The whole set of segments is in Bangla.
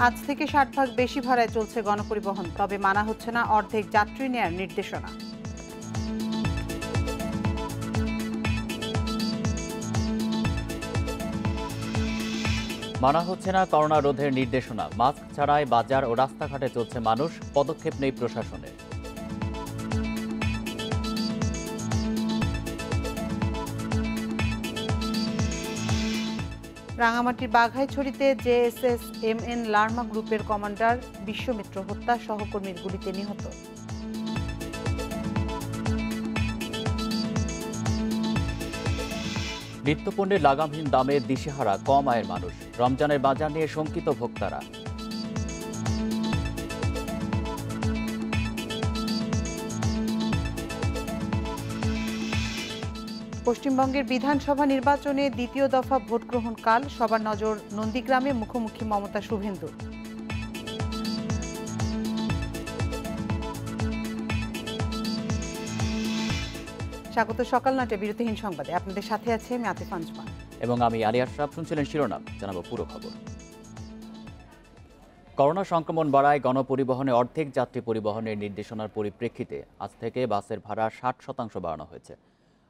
আজ থেকে ৬০ ভাগ বেশি ভাড়ায় চলছে গণপরিবহন, তবে মানা হচ্ছে না অর্ধেক যাত্রী নেয়ার নির্দেশনা। মানা হচ্ছে না করোনা রোধের নির্দেশনা। মাস্ক ছাড়াই বাজার ও রাস্তাঘাটে চলছে মানুষ, পদক্ষেপ নেই প্রশাসনের। রাঙামাটির বাঘাইছড়িতে JSS-MN লার্মা গ্রুপের কমান্ডার বিশ্বমিত্র হত্যা, সহকর্মীর গুলিতে নিহত। নিত্যপণ্যের লাগামহীন দামে দিশেহারা কম আয়ের মানুষ, রমজানের বাজার নিয়ে শঙ্কিত ভোক্তারা। পশ্চিমবঙ্গের বিধানসভা নির্বাচনে দ্বিতীয় দফা ভোট গ্রহণ কাল, সবার নজর নন্দীগ্রামে মুখোমুখি মমতা শুভেন্দু। স্বাগত সকাল ৯টায় বিরতিহীন সংবাদে। আপনাদের সাথে আছে আমি আতিফ আঞ্জুমান এবং আমি আলী আশরাফ। শুনছিলেন শিরোনাম, জানাবো পুরো খবর। করোনা সংক্রমণ বাড়ায় গণপরিবহনে অর্ধেক যাত্রী পরিবহনের নির্দেশনার পরিপ্রেক্ষিতে আজ থেকে বাসের ভাড়া ৬০% বাড়ানো হয়েছে।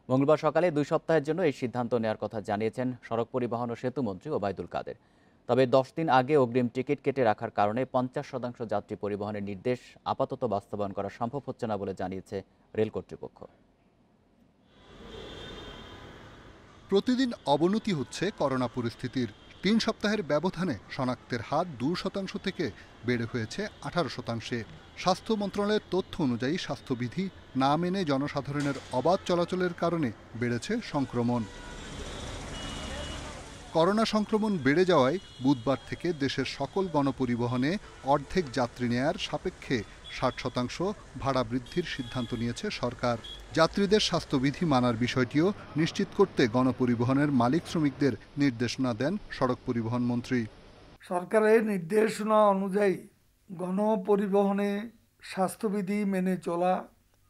মঙ্গলবার সকালে ২ সপ্তাহের জন্য এই সিদ্ধান্ত নেওয়ার কথা জানিয়েছেন সড়ক পরিবহন ও সেতুমন্ত্রী ওবায়দুল কাদের। তবে ১০ দিন আগে অগ্রিম টিকিট কেটে রাখার কারণে ৫০% যাত্রী পরিবহনের নির্দেশ আপাতত বাস্তবায়ন করা সম্ভব হচ্ছে না বলে জানিয়েছে রেল কর্তৃপক্ষ। প্রতিদিন অবনতি হচ্ছে করোনা পরিস্থিতির। ৩ সপ্তাহের ব্যবধানে শনাক্তের হার ২% থেকে বেড়ে হয়েছে ১৮%। স্বাস্থ্য মন্ত্রণালয়ের তথ্য অনুযায়ী স্বাস্থ্যবিধি না মেনে জনসাধারণের অবাধ চলাচলের কারণে বেড়েছে সংক্রমণ। করোনা সংক্রমণ বেড়ে যাওয়ায় বুধবার থেকে দেশের সকল গণপরিবহনে অর্ধেক যাত্রী নেয়ার সাপেক্ষে ৬০% ভাড়া বৃদ্ধির সিদ্ধান্ত নিয়েছে সরকার। যাত্রীদের স্বাস্থ্যবিধি মানার বিষয়টিও নিশ্চিত করতে গণপরিবহনের মালিক শ্রমিকদের নির্দেশনা দেন সড়ক পরিবহন মন্ত্রী। সরকারের নির্দেশনা অনুযায়ী গণপরিবহনে স্বাস্থ্যবিধি মেনে চলা,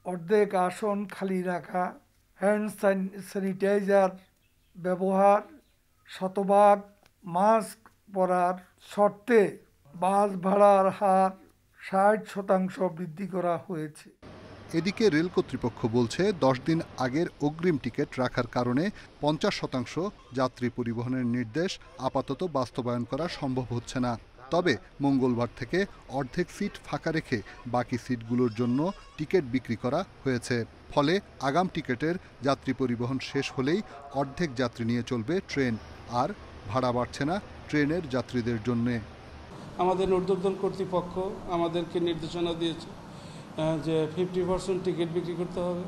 অর্ধেক আসন খালি রাখা, হ্যান্ড স্যানিটাইজার ব্যবহার, শতভাগ মাস্ক পরার শর্তে বাস ভাড়ার হার ৬০% বৃদ্ধি করা হয়েছে। এদিকে রেল কর্তৃপক্ষ বলছে ১০ দিন আগের অগ্রিম টিকিট রাখার কারণে ৫০% যাত্রী পরিবহনের নির্দেশ আপাতত বাস্তবায়ন করা সম্ভব হচ্ছে না। তবে মঙ্গলবার থেকে অর্ধেক সিট ফাঁকা রেখে বাকি সিটগুলোর জন্য টিকিট বিক্রি করা হয়েছে। ফলে আগাম টিকিটের যাত্রী পরিবহন শেষ হলেই অর্ধেক যাত্রী নিয়ে চলবে ট্রেন, আর ভাড়া বাড়ছে না ট্রেনের যাত্রীদের জন্যে। আমাদের ঊর্ধ্বতন কর্তৃপক্ষ আমাদেরকে নির্দেশনা দিয়েছে যে 50% টিকিট বিক্রি করতে হবে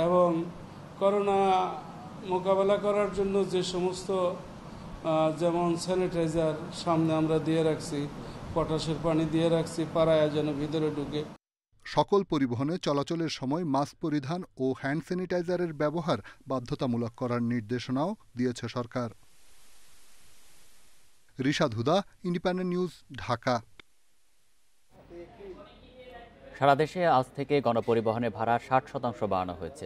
এবং করোনা মোকাবেলা করার জন্য যে সমস্ত যেমন স্যানিটাইজার সামনে আমরা দিয়ে রাখছি, পটাশের পানি দিয়ে রাখছি, পাড়ায় যেন ভিতরে ঢুকে। সকল পরিবহনে চলাচলের সময় মাস্ক পরিধান ও হ্যান্ড স্যানিটাইজারের ব্যবহার বাধ্যতামূলক করার নির্দেশনাও দিয়েছে সরকার। রিশাদ হুদা, ইন্ডিপেন্ডেন্ট নিউজ, ঢাকা। সারা দেশে আজ থেকে গণপরিবহনে ভাড়া ৬০% বাড়ানো হয়েছে।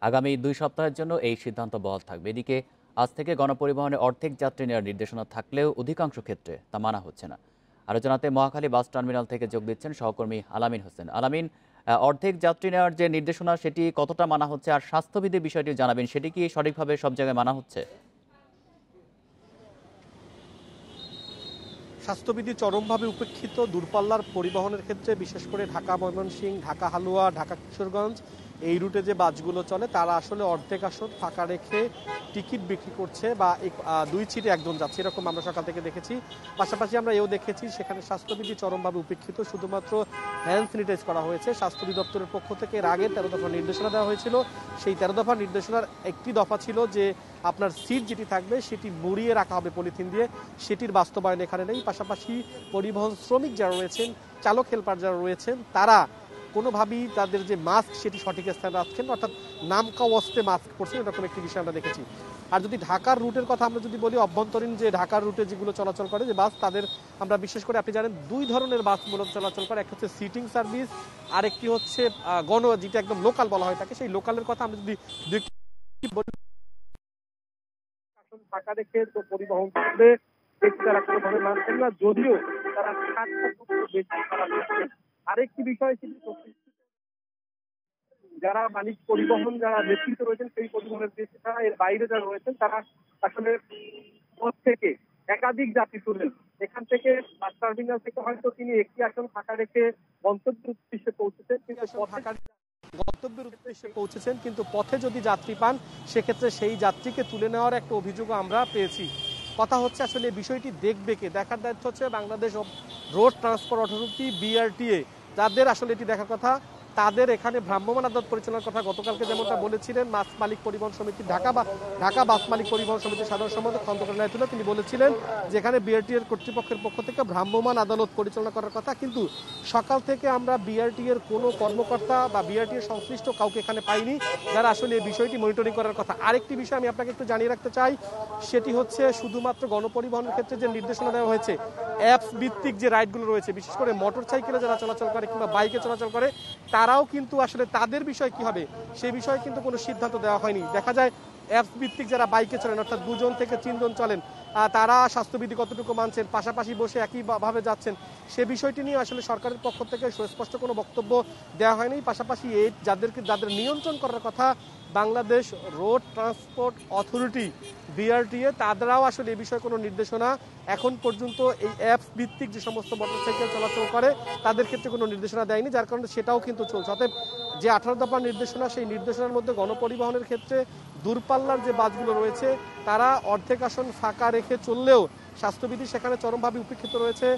আগামী ২ সপ্তাহের জন্য এই সিদ্ধান্ত বহাল থাকবে। এদিকে আজ থেকে গণপরিবহনে অর্ধেক যাত্রী নেওয়ার নির্দেশনা থাকলেও অধিকাংশ ক্ষেত্রে তা মানা হচ্ছে না। আলোচনাতে মহাখালী বাস টার্মিনাল থেকে যোগ দিচ্ছেন সহকর্মী আলামিন হোসেন। আলামিন, অর্ধেক যাত্রী নেওয়ার যে নির্দেশনা সেটি কতটা মানা হচ্ছে, আর স্বাস্থ্যবিধির বিষয়টি জানাবেন, সেটি কি সঠিকভাবে সব জায়গায় মানা হচ্ছে? স্বাস্থ্যবিধি চরমভাবে উপেক্ষিত দূরপাল্লার পরিবহনের ক্ষেত্রে, বিশেষ করে ঢাকা ময়মনসিংহ, ঢাকা হালুয়া, ঢাকা কিশোরগঞ্জ এই রুটে যে বাসগুলো চলে তারা আসলে অর্ধেক আসন ফাঁকা রেখে টিকিট বিক্রি করছে বা ২ সিটে একজন যাচ্ছে, এরকম আমরা সকাল থেকে দেখেছি। পাশাপাশি আমরা এও দেখেছি সেখানে স্বাস্থ্যবিধি চরমভাবে উপেক্ষিত, শুধুমাত্র হ্যান্ড স্যানিটাইজ করা হয়েছে। স্বাস্থ্য অধিদপ্তরের পক্ষ থেকে এর আগে 13 দফা নির্দেশনা দেওয়া হয়েছিল। সেই 13 দফা নির্দেশনার একটি দফা ছিল যে আপনার সিট যেটি থাকবে সেটি মুড়িয়ে রাখা হবে পলিথিন দিয়ে, সেটির বাস্তবায়ন এখানে নেই। পাশাপাশি পরিবহন শ্রমিক যারা রয়েছেন, চালক হেল্পার যারা রয়েছেন, তারা কোনোভাবেই তাদের যে মাস্ক সেটি সঠিক স্থানে রাখছেন, অর্থাৎ নামকা অস্তে মাস্ক পরছেন, এরকম একটি বিষয় আমরা দেখেছি। আর যদি ঢাকার রুটের কথা আমরা যদি বলি, অভ্যন্তরীণ যে ঢাকার রুটে যেগুলো চলাচল করে যে বাস, তাদের আমরা বিশেষ করে আপনি জানেন 2 ধরনের বাস মূলত চলাচল করে। একটা হচ্ছে সিটিং সার্ভিস, আরেকটি হচ্ছে যেটা একদম লোকাল বলা হয় তাকে। সেই লোকালের কথা আমরা যদি ফাঁকা রেখে তো পরিবহন করবে, তারা কোনোভাবে মানছেন না। যদিও তারা 60% বেশি ভাড়া দিচ্ছে। আরেকটি বিষয় কিন্তু যারা মালিক পরিবহন যারা নেতৃত্ব রয়েছেন সেই পরিবহনের দেশে তারা এর বাইরে যারা রয়েছেন তারা আসলে পথ থেকে একাধিক যাত্রী তুলেন। এখান থেকে বাস টার্মিনাল থেকে হয়তো তিনি একটি আসন ফাঁকা রেখে গন্তব্যের উদ্দেশ্যে পৌঁছেছেন, কিন্তু পথে যদি যাত্রী পান সেক্ষেত্রে সেই যাত্রীকে তুলে নেওয়ার একটা অভিযোগও আমরা পেয়েছি। কথা হচ্ছে আসলে বিষয়টি দেখবে কে, দেখার দায়িত্ব হচ্ছে Bangladesh road transport authority BRTA, যাদের আসলে এটি দেখার কথা। তাদের এখানে ভ্রাম্যমাণ আদালত পরিচালনার কথা গতকালকে যেমনটা বলেছিলেন বাস মালিক পরিবহন সমিতি ঢাকা বাস মালিক পরিবহন সমিতির সাধারণ সম্পাদক খন্দকার নাইতুল্লাহ, তিনি বলেছিলেন যেখানে BRTA এর কর্তৃপক্ষের পক্ষ থেকে ভ্রাম্যমাণ আদালত পরিচালনা করার কথা, কিন্তু সকাল থেকে আমরা BRTA এর কোনো কর্মকর্তা বা BRTA এর সংশ্লিষ্ট কাউকে এখানে পাইনি যারা আসলে এই বিষয়টি মনিটরিং করার কথা। আরেকটি বিষয় আমি আপনাকে একটু জানিয়ে রাখতে চাই, সেটি হচ্ছে শুধুমাত্র গণপরিবহনের ক্ষেত্রে যে নির্দেশনা দেওয়া হয়েছে, অ্যাপস ভিত্তিক যে রাইডগুলো রয়েছে, বিশেষ করে মোটর সাইকেলে যারা চলাচল করে কিংবা বাইকে চলাচল করে, তারাও কিন্তু আসলে তাদের বিষয় কি হবে সেই বিষয়ে কিন্তু কোনো সিদ্ধান্ত দেওয়া হয়নি। দেখা যায় অ্যাপস ভিত্তিক যারা বাইকে চলেন, অর্থাৎ 2 জন থেকে 3 জন চলেন, তারা স্বাস্থ্যবিধি কতটুকু মানছেন, পাশাপাশি বসে একইভাবে যাচ্ছেন, সে বিষয়টি নিয়ে আসলে সরকারের পক্ষ থেকে সুস্পষ্ট কোনো বক্তব্য দেওয়া হয়নি। পাশাপাশি এই যাদের নিয়ন্ত্রণ করার কথা Bangladesh road transport authority BRTA, তাদেরও আসলে এই বিষয়ে কোনো নির্দেশনা এখন পর্যন্ত এই অ্যাপস ভিত্তিক যে সমস্ত মোটরসাইকেল চলাচল করে তাদের ক্ষেত্রে কোনো নির্দেশনা দেয়নি, যার কারণে সেটাও কিন্তু চলছে। অতএব যে 18 দফার নির্দেশনা, সেই নির্দেশনার মধ্যে গণপরিবহনের ক্ষেত্রে দূরপাল্লার যে বাসগুলো রয়েছে তারা অর্ধেক আসন ফাঁকা রেখে চললেও স্বাস্থ্যবিধি সেখানে চরমভাবে উপেক্ষিত রয়েছে।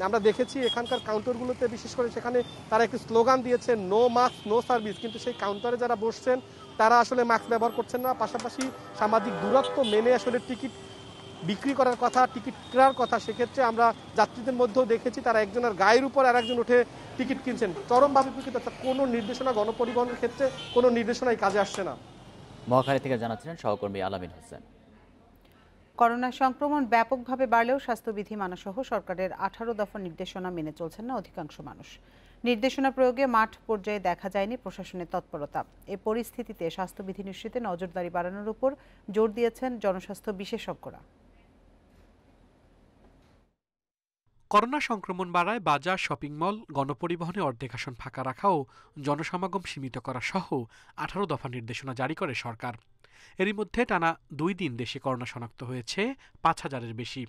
আমরা দেখেছি এখানকার কাউন্টারগুলোতে বিশেষ করে সেখানে তারা একটি স্লোগান দিয়েছে, নো মাস্ক নো সার্ভিস, কিন্তু সেই কাউন্টারে যারা বসছেন তারা আসলে মাস্ক ব্যবহার করছেন না। পাশাপাশি সামাজিক দূরত্ব মেনে আসলে টিকিট বিক্রি করার কথা, টিকিট কেনার কথা, সেক্ষেত্রে আমরা যাত্রীদের মধ্যেও দেখেছি তারা একজনের গায়ের উপর আর একজন উঠে টিকিট কিনছেন, চরমভাবে উপেক্ষিত। কোনো নির্দেশনা গণপরিবহনের ক্ষেত্রে কোনো নির্দেশনাই কাজে আসছে না। মহাখালী থেকে জানাচ্ছিলেন সহকর্মী আলামিন হোসেন। করোনা সংক্রমণ ব্যাপকভাবে বাড়লেও স্বাস্থ্যবিধি মানাসহ সরকারের 18 দফা নির্দেশনা মেনে চলছেন না অধিকাংশ মানুষ। নির্দেশনা প্রয়োগে মাঠ পর্যায়ে দেখা যায়নি প্রশাসনের তৎপরতা। এই পরিস্থিতিতে স্বাস্থ্যবিধি নিশ্চিতে নজরদারি বাড়ানোর উপর জোর দিয়েছেন জনস্বাস্থ্য বিশেষজ্ঞরা। করোনা সংক্রমণ বাড়ায় বাজার, শপিং মল, গণপরিবহনে অর্ধেক আসন ফাঁকা রাখা ও জনসমাগম সীমিত করা সহ 18 দফা নির্দেশনা জারি করে সরকার। এরই মধ্যে টানা 2 দিন দেশে করোনা শনাক্ত হয়েছে 5000-এর বেশি।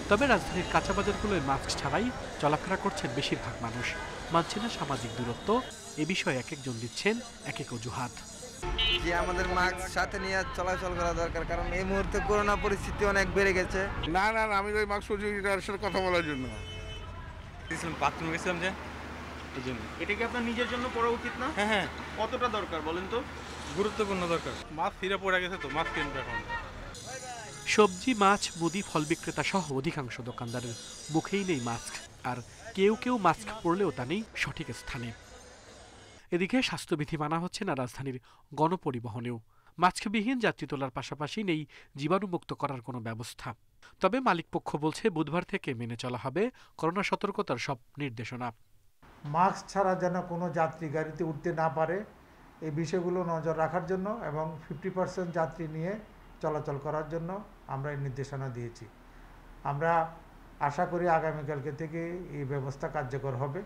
তবে রাজধানীর কাঁচা বাজারগুলোয় মাস্ক ছাড়াই চলাফেরা করছেন বেশিরভাগ মানুষ। মানছে না সামাজিক দূরত্ব, এ বিষয়ে এক একজন দিচ্ছেন এক এক অজুহাত। যে আমাদের মাস্ক সাথে নিয়ে চলাচল করা দরকার, কারণ এই মুহূর্তে করোনা পরিস্থিতি অনেক বেড়ে গেছে। না আমি ওই মাস্ক প্রযুক্তিটার সাথে কথা বলার জন্য বাথরুমে গেছিলাম, যে এই জন্য। এটা কি আপনার নিজের জন্য পড়া উচিত না? হ্যাঁ। কতটা দরকার বলেন তো? গুরুত্বপূর্ণ দরকার। মাস্ক ফিরে পড়ে গেছে তো, মাস্ক কিনবে এখন। সবজি, মাছ, মুদি, ফল বিক্রেতা সহ অধিকাংশ দোকানদারের মুখেই নেই মাস্ক, আর কেউ কেউ মাস্ক পরলেও তা নেই সঠিক স্থানে। এদিকে স্বাস্থ্যবিধি মানা হচ্ছে না রাজধানীর গণপরিবহনেও। মাস্কবিহীন যাত্রী তোলার পাশাপাশি নেই জীবাণুমুক্ত করার কোনো ব্যবস্থা। তবে মালিকপক্ষ বলছে বুধবার থেকে মেনে চলা হবে করোনা সতর্কতার সব নির্দেশনা। মাস্ক ছাড়া যেন কোনো যাত্রী গাড়িতে উঠতে না পারে, এই বিষয়গুলো নজর রাখার জন্য এবং 50% যাত্রী নিয়ে চলাচল করার জন্য আমরা এই নির্দেশনা দিয়েছি। আমরা আশা করি আগামীকালকে থেকে এই ব্যবস্থা কার্যকর হবে।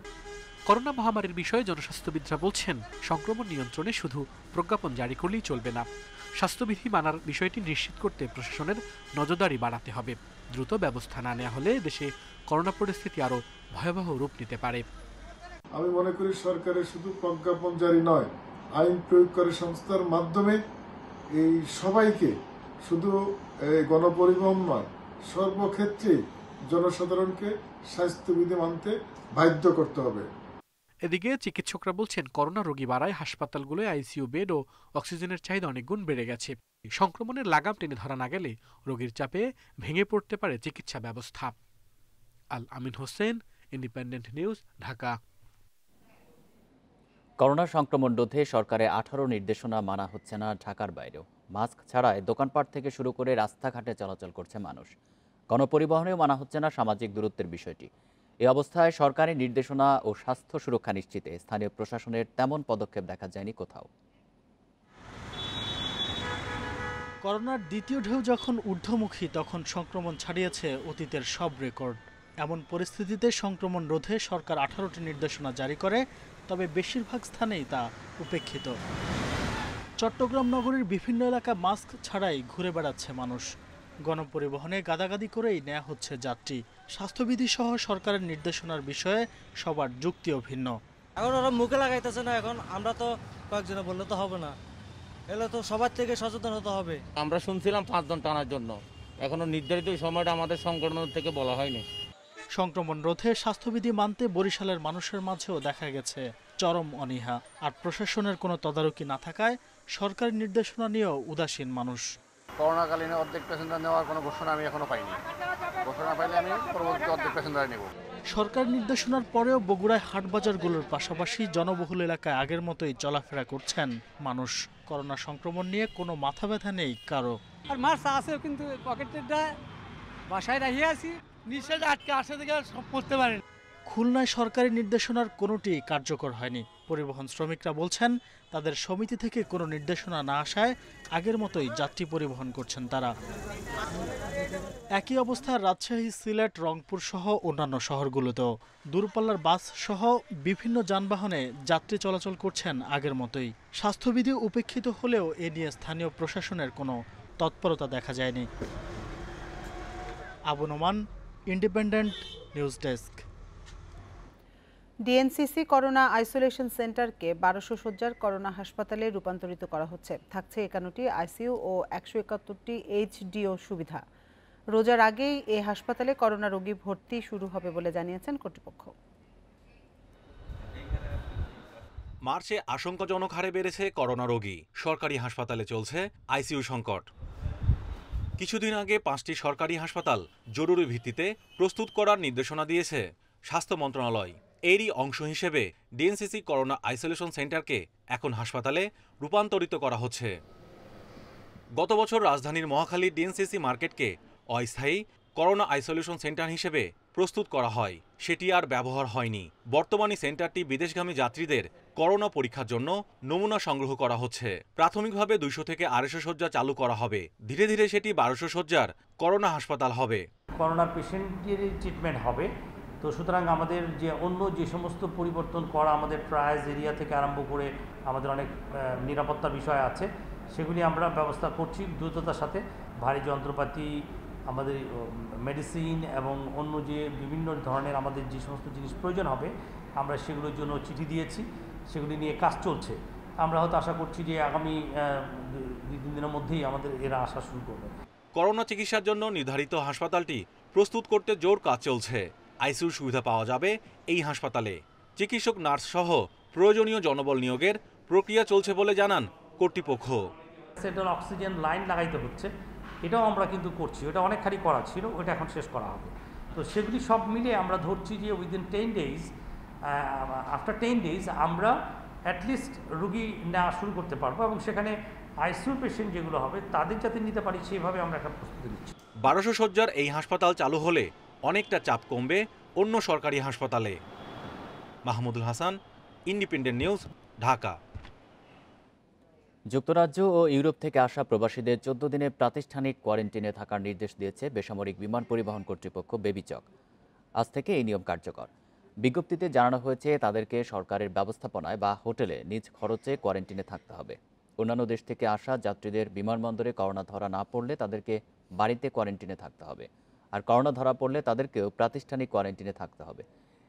করোনা মহামারীর বিষয়ে জনস্বাস্থ্যবিদরা বলছেন, সংক্রমণ নিয়ন্ত্রণে শুধু প্রজ্ঞাপন জারি করলেই চলবে না। স্বাস্থ্যবিধি মানার বিষয়টি নিশ্চিত করতে প্রশাসনের নজরদারি বাড়াতে হবে। দ্রুত ব্যবস্থা না নেওয়া হলে দেশে করোনা পরিস্থিতি আরও ভয়াবহ রূপ নিতে পারে। আমি মনে করি সরকারের শুধু প্রজ্ঞাপন জারি নয়, আইন প্রয়োগকারী সংস্থার মাধ্যমে এই সবাইকে, শুধু গণপরিবহন নয়, সর্বক্ষেত্রে জনসাধারণকে স্বাস্থ্যবিধি মানতে বাধ্য করতে হবে। এদিকে চিকিৎসকরা বলছেন, করোনা রোগী বাড়ায় হাসপাতালগুলোয় আইসিইউ বেড ও অক্সিজেনের চাহিদা অনেক গুণ বেড়ে গেছে। সংক্রমণের লাগাম টেনে ধরা না গেলে রোগীর চাপে ভেঙে পড়তে পারে চিকিৎসা ব্যবস্থা। Al Amin Hossain, independent news, Dhaka. Corona সংক্রমণ রোধে সরকারের 18 নির্দেশনা মানা হচ্ছে না ঢাকার বাইরেও। মাস্ক ছাড়াই দোকানপাট থেকে শুরু করে রাস্তাঘাটে চলাচল করছে মানুষ। গণপরিবহনেও মানা হচ্ছে না সামাজিক দূরত্বের বিষয়টি। এই অবস্থায় সরকারি নির্দেশনা ও স্বাস্থ্য সুরক্ষা নিশ্চিতে স্থানীয় প্রশাসনের তেমন পদক্ষেপ দেখা যায়নি কোথাও। করোনার দ্বিতীয় ঢেউ যখন ঊর্ধ্বমুখী, তখন সংক্রমণ ছাড়িয়েছে অতীতের সব রেকর্ড। এমন পরিস্থিতিতে সংক্রমণ রোধে সরকার 18টি নির্দেশনা জারি করে, তবে বেশিরভাগ স্থানেই তা উপেক্ষিত। চট্টগ্রাম নগরীর বিভিন্ন এলাকা মাস্ক ছাড়াই ঘুরে বেড়াচ্ছে মানুষ। গণপরিবহনে গাদাগাদি করেই নেওয়া হচ্ছে যাত্রী। স্বাস্থ্যবিধি সহ সরকারের নির্দেশনার বিষয়ে সবার যুক্তিও ভিন্ন। এখন ওরা মুখে লাগাইতেছে না, এখন আমরা তো কয়েকজনে বললে তো হবে না, এলে তো সবার থেকে সচেতন হতে হবে। আমরা শুনছিলাম 5 জন টানার জন্য, এখনো নির্ধারিত সময়টা আমাদের সংগঠন থেকে বলা হয়নি। সংক্রমণ রোধে স্বাস্থ্যবিধি মানতে বরিশালের মানুষের মাঝেও দেখা গেছে চরম অনীহা। আর প্রশাসনের কোনো তদারকি না থাকায় সরকারি নির্দেশনা নিয়েও উদাসীন মানুষ। করোনাকালীন অর্ধেক প্যাসেঞ্জার নেওয়ার কোনো ঘোষণা আমি এখনো পাইনি। ঘোষণা পাইলে আমি পরবর্তী অর্ধেক প্যাসেঞ্জার নেব। সরকার নির্দেশনার পরেও বগুড়ায় হাটবাজারগুলোর পাশাপাশি জনবহুল এলাকায় আগের মতোই চলাফেরা করছেন মানুষ। করোনা সংক্রমণ নিয়ে কোনো মাথা ব্যথা নেই কারো। আর মাছ আছে কিন্তু পকেটটা বাসায় রাখিয়ে আছি, নিষেধ আটকে আসে থেকে সব করতে পারেন। খুলনায় সরকারি নির্দেশনার কোনোটি কার্যকর হয়নি। পরিবহন শ্রমিকরা বলছেন তাদের সমিতি থেকে কোনো নির্দেশনা না আসায় আগের মতোই যাত্রী পরিবহন করছেন তারা। একই অবস্থা রাজশাহী, সিলেট, রংপুর সহ অন্যান্য শহরগুলোতেও। দূরপাল্লার বাস সহ বিভিন্ন যানবাহনে যাত্রী চলাচল করছেন আগের মতোই। স্বাস্থ্যবিধি উপেক্ষিত হলেও এ নিয়ে স্থানীয় প্রশাসনের কোনো তৎপরতা দেখা যায়নি। Abu Noman, independent news desk. DNCC corona isolation সেন্টারকে 1200 শয্যার করোনা হাসপাতালে রূপান্তরিত করা হচ্ছে। থাকছে 51টি আইসিইউ ও 171টি এইচডিও সুবিধা। রোজার আগেই এই হাসপাতালে করোনা রোগী ভর্তি শুরু হবে বলে জানিয়েছেন কর্তৃপক্ষ। মার্চে আশঙ্কাজনক হারে বেড়েছে করোনা রোগী। সরকারি হাসপাতালে চলছে আইসিইউ সংকট। কিছুদিন আগে 5টি সরকারি হাসপাতাল জরুরি ভিত্তিতে প্রস্তুত করার নির্দেশনা দিয়েছে স্বাস্থ্য মন্ত্রণালয়। এরই অংশ হিসেবে ডিএনসিসি করোনা আইসোলেশন সেন্টারকে এখন হাসপাতালে রূপান্তরিত করা হচ্ছে। গত বছর রাজধানীর মহাখালী ডিএনসিসি মার্কেটকে অস্থায়ী করোনা আইসোলেশন সেন্টার হিসেবে প্রস্তুত করা হয়, সেটি আর ব্যবহার হয়নি। বর্তমানে সেন্টারটি বিদেশগামী যাত্রীদের করোনা পরীক্ষার জন্য নমুনা সংগ্রহ করা হচ্ছে। প্রাথমিকভাবে 200 থেকে 250 শয্যা চালু করা হবে। ধীরে ধীরে সেটি 1200 শয্যার করোনা হাসপাতাল হবে। করোনার পেশেন্টের ট্রিটমেন্ট হবে, তো সুতরাং আমাদের অন্য যে সমস্ত পরিবর্তন করা, আমাদের ট্রায়ালস এরিয়া থেকে আরম্ভ করে আমাদের অনেক নিরাপত্তার বিষয় আছে, সেগুলি আমরা ব্যবস্থা করছি দ্রুততার সাথে। ভারী যন্ত্রপাতি, আমাদের মেডিসিন এবং অন্য যে বিভিন্ন ধরনের আমাদের যে সমস্ত জিনিস প্রয়োজন হবে, আমরা সেগুলোর জন্য চিঠি দিয়েছি, সেগুলি নিয়ে কাজ চলছে। আমরা হয়তো আশা করছি যে আগামী 2-3 দিনের মধ্যেই আমাদের এরা আসা শুরু করবে। করোনা চিকিৎসার জন্য নির্ধারিত হাসপাতালটি প্রস্তুত করতে জোর কাজ চলছে। আইসিইউ সুবিধা পাওয়া যাবে এই হাসপাতালে। চিকিৎসক, নার্স সহ প্রয়োজনীয় জনবল নিয়োগের প্রক্রিয়া চলছে বলে জানান কর্তৃপক্ষ। সেন্ট্রাল অক্সিজেন লাইন লাগাইতে হচ্ছে, এটাও আমরা কিন্তু করছি। ওটা অনেকখানি করা ছিল, ওটা এখন শেষ করা হবে। তো সেগুলি সব মিলে আমরা ধরছি যে উইদিন 10 ডেজ, আফটার 10 ডেজ আমরা অ্যাটলিস্ট রুগী নেওয়া শুরু করতে পারবো, এবং সেখানে আইসিইউ পেশেন্ট যেগুলো হবে তাদের যাতে নিতে পারি সেইভাবে আমরা একটা প্রস্তুতি নিচ্ছি। 1200 শয্যার এই হাসপাতাল চালু হলে অনেকটা চাপ কমবে অন্য সরকারি হাসপাতালে। Mahmudul Hasan, independent news, Dhaka. যুক্তরাজ্য ও ইউরোপ থেকে আসা প্রবাসীদের 14 দিনের প্রাতিষ্ঠানিক কোয়ারেন্টিনে থাকার নির্দেশ দিয়েছে বেসামরিক বিমান পরিবহন কর্তৃপক্ষ বেবিচক। আজ থেকে এই নিয়ম কার্যকর। বিজ্ঞপ্তিতে জানানো হয়েছে তাদেরকে সরকারের ব্যবস্থাপনায় বা হোটেলে নিজ খরচে কোয়ারেন্টিনে থাকতে হবে। অন্যান্য দেশ থেকে আসা যাত্রীদের বিমানবন্দরে করোনা ধরা না পড়লে তাদেরকে বাড়িতে কোয়ারেন্টিনে থাকতে হবে, আর করোনা ধরা পড়লে তাদেরকেও প্রাতিষ্ঠানিক কোয়ারেন্টিনে থাকতে হবে।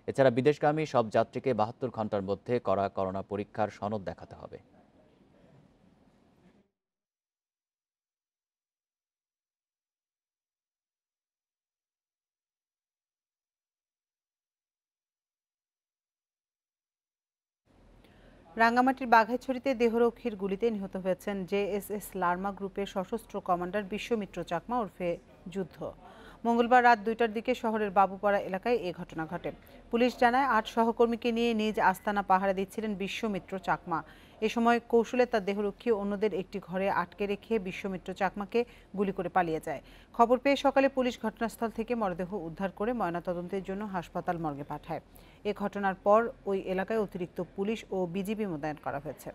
এছাড়া বিদেশগামী সব যাত্রীকে 72 ঘন্টার মধ্যে করা করোনা পরীক্ষার সনদ দেখাতে হবে। রাঙ্গামাটির বাঘাইছড়িতে দেহরক্ষীর গুলিতে নিহত হয়েছেন জেএসএস লার্মা গ্রুপের সশস্ত্র কমান্ডার বিশ্বমিত্র চাকমা ওরফে যুদ্ধ। মঙ্গলবার রাত 2টার দিকে শহরের বাবুপাড়া এলাকায় এ ঘটনা ঘটে। পুলিশ জানায় 8 সহকর্মীকে নিয়ে নিজ আস্তানা পাহারা দিচ্ছিলেন বিশ্বমিত্র চাকমা। এ সময় কৌশলে তার দেহরক্ষী অন্যদের একটি ঘরে আটকে রেখে বিশ্বমিত্র চাকমাকে গুলি করে পালিয়ে যায়। খবর পেয়ে সকালে পুলিশ ঘটনাস্থল থেকে মরদেহ উদ্ধার করে ময়নাতদন্তের জন্য হাসপাতাল মর্গে পাঠায়। এ ঘটনার পর ওই এলাকায় অতিরিক্ত পুলিশ ও বিজিবি মোতায়েন করা হয়েছে।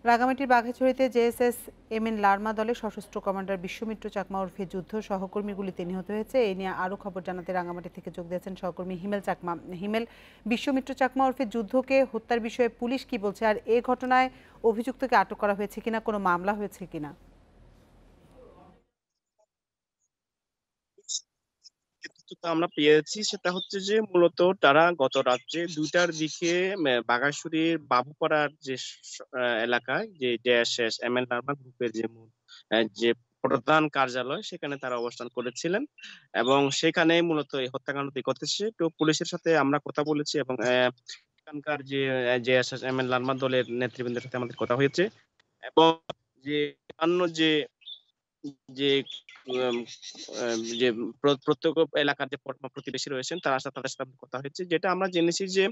রাঙামাটির বাঘাছড়িতে জেএসএস এমএন লার্মা দলের সশস্ত্র কমান্ডার বিশ্বমিত্র চাকমা ওরফে যুদ্ধ সহকর্মী গুলিতে নিহত হয়েছে। এই নিয়ে আরও খবর জানাতে রাঙামাটি থেকে যোগ দিয়েছেন সহকর্মী হিমেল চাকমা। হিমেল, বিশ্বমিত্র চাকমা ওরফে যুদ্ধকে হত্যার বিষয়ে পুলিশ কি বলছে, আর এই ঘটনায় অভিযুক্তকে আটক করা হয়েছে কিনা, কোনো মামলা হয়েছে কিনা? আমরা পেয়েছি সেটা হচ্ছে যে মূলত তারা গত রাত্রে 2টার দিকে বাঘাছড়ির বাবুপাড়ার যে এলাকায় যে জেএসএস এমএন লার্মা গ্রুপের যে প্রধান কার্যালয় সেখানে তারা অবস্থান করেছিলেন এবং সেখানে মূলত এই হত্যাকাণ্ডটি ঘটেছে। তো পুলিশের সাথে আমরা কথা বলেছি এবং এখানকার যে জেএসএস এমএন লার্মা দলের নেতৃবৃন্দের সাথে আমাদের কথা হয়েছে এবং যে অন্য যে প্রত্যেক এলাকার যে প্রতিবেশী রয়েছেন তাদের সাথে কথা হয়েছে, যেটা আমরা জেনেছি যে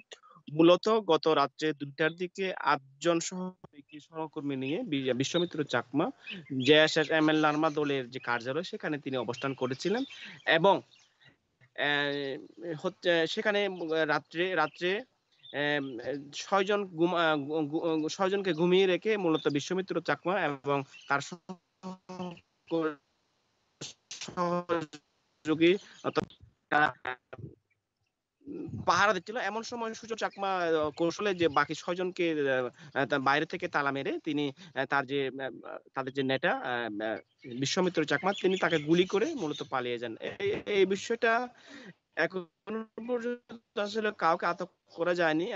মূলত গত রাত্রে 2টার দিকে 8 জন সহকর্মী নিয়ে বিশ্বমিত্র চাকমা জেএসএস এমএন লার্মা দলের যে কার্যালয় সেখানে তিনি অবস্থান করেছিলেন এবং সেখানে রাত্রে 6 জনকে ঘুমিয়ে রেখে মূলত বিশ্বমিত্র চাকমা এবং তার সহযোগী পাহারা দিচ্ছিল। এমন সময় সুজন চাকমা কৌশলে যে বাকি 6 জনকে বাইরে থেকে তালা মেরে তিনি তাদের যে নেতা বিশ্বমিত্র চাকমা তিনি তাকে গুলি করে মূলত পালিয়ে যান। এই বিষয়টা এখন পর্যন্ত আসলে কাউকে আটক করা যায়নি,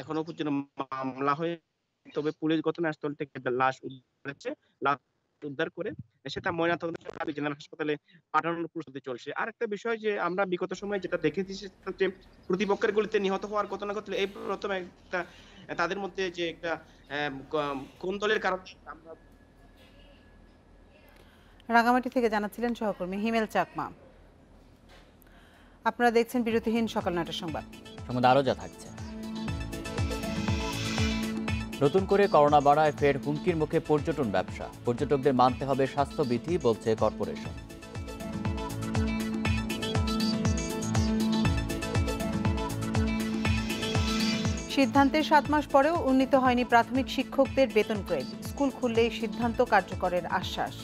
এখনো পর্যন্ত মামলা হয়ে, তবে পুলিশ ঘটনাস্থল থেকে লাশ উদ্ধার করে সেটা ময়নাতদন্ত জেনারেল হাসপাতালে পাঠানোর প্রস্তুতি চলছে। আর একটা বিষয় যে আমরা বিগত সময়ে যেটা দেখেছি সেটা হচ্ছে প্রতিপক্ষের গুলিতে নিহত হওয়ার ঘটনা ঘটলে এই প্রথম একটা তাদের মধ্যে যে একটা কোন দলের কারণে। রাঙামাটি থেকে জানাচ্ছিলেন সহকর্মী হিমেল চাকমা। আপনারা দেখছেন বিরতিহীন সকাল 9টার সংবাদ। আরও যা থাকছে, নতুন করে করোনা বাড়ায় ফের হুমকির মুখে পর্যটন ব্যবসা। পর্যটকদের মানতে হবে স্বাস্থ্যবিধি, বলছে কর্পোরেশন। সিদ্ধান্তের 7 মাস পরেও উন্নীত হয়নি প্রাথমিক শিক্ষকদের বেতন গ্রেড। স্কুল খুললেই সিদ্ধান্ত কার্যকরের আশ্বাস।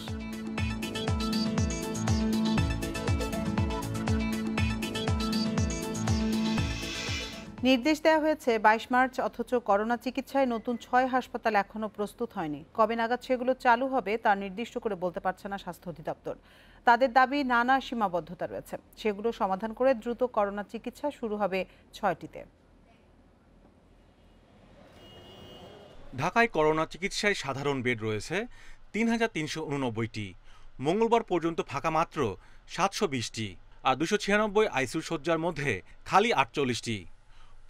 নির্দেশ দেওয়া হয়েছে 22 মার্চ, অথচ করোনা চিকিৎসায় নতুন 6 হাসপাতাল এখনও প্রস্তুত হয়নি। কবে নাগাদ সেগুলো চালু হবে তা নির্দিষ্ট করে বলতে পারছে না স্বাস্থ্য অধিদপ্তর। তাদের দাবি নানা সীমাবদ্ধতা রয়েছে, সেগুলো সমাধান করে দ্রুত করোনা চিকিৎসা শুরু হবে 6টিতে। ঢাকায় করোনা চিকিৎসায় সাধারণ বেড রয়েছে 3,389টি। মঙ্গলবার পর্যন্ত ফাঁকা মাত্র 720টি, আর 296 আইসিইউ শয্যার মধ্যে খালি 48টি।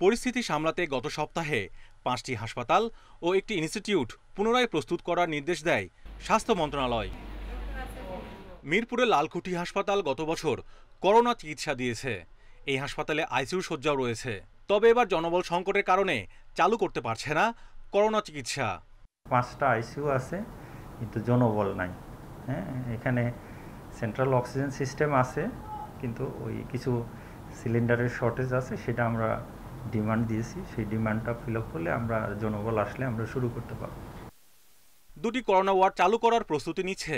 পরিস্থিতি সামলাতে গত সপ্তাহে 5টি হাসপাতাল ও একটি ইনস্টিটিউট পুনরায় প্রস্তুত করার নির্দেশ দেয় স্বাস্থ্য মন্ত্রণালয়। মিরপুরে লালকুঠি হাসপাতাল গত বছর করোনা চিকিৎসা দিয়েছে। এই হাসপাতালে আইসিইউ শয্যাও রয়েছে, তবে এবার জনবল সংকটের কারণে চালু করতে পারছে না করোনা চিকিৎসা। 5টা আইসিইউ আছে কিন্তু জনবল নাই। হ্যাঁ, এখানে সেন্ট্রাল অক্সিজেন সিস্টেম আছে কিন্তু ওই কিছু সিলিন্ডারের শর্টেজ আছে, সেটা আমরা ডিমান্ড দিয়েছি। সেই ডিমান্ডটা ফিল আপ করলে আমরা জনবল আসলে আমরা শুরু করতে পারব। 2টি করোনা ওয়ার্ড চালু করার প্রস্তুতি নিচ্ছে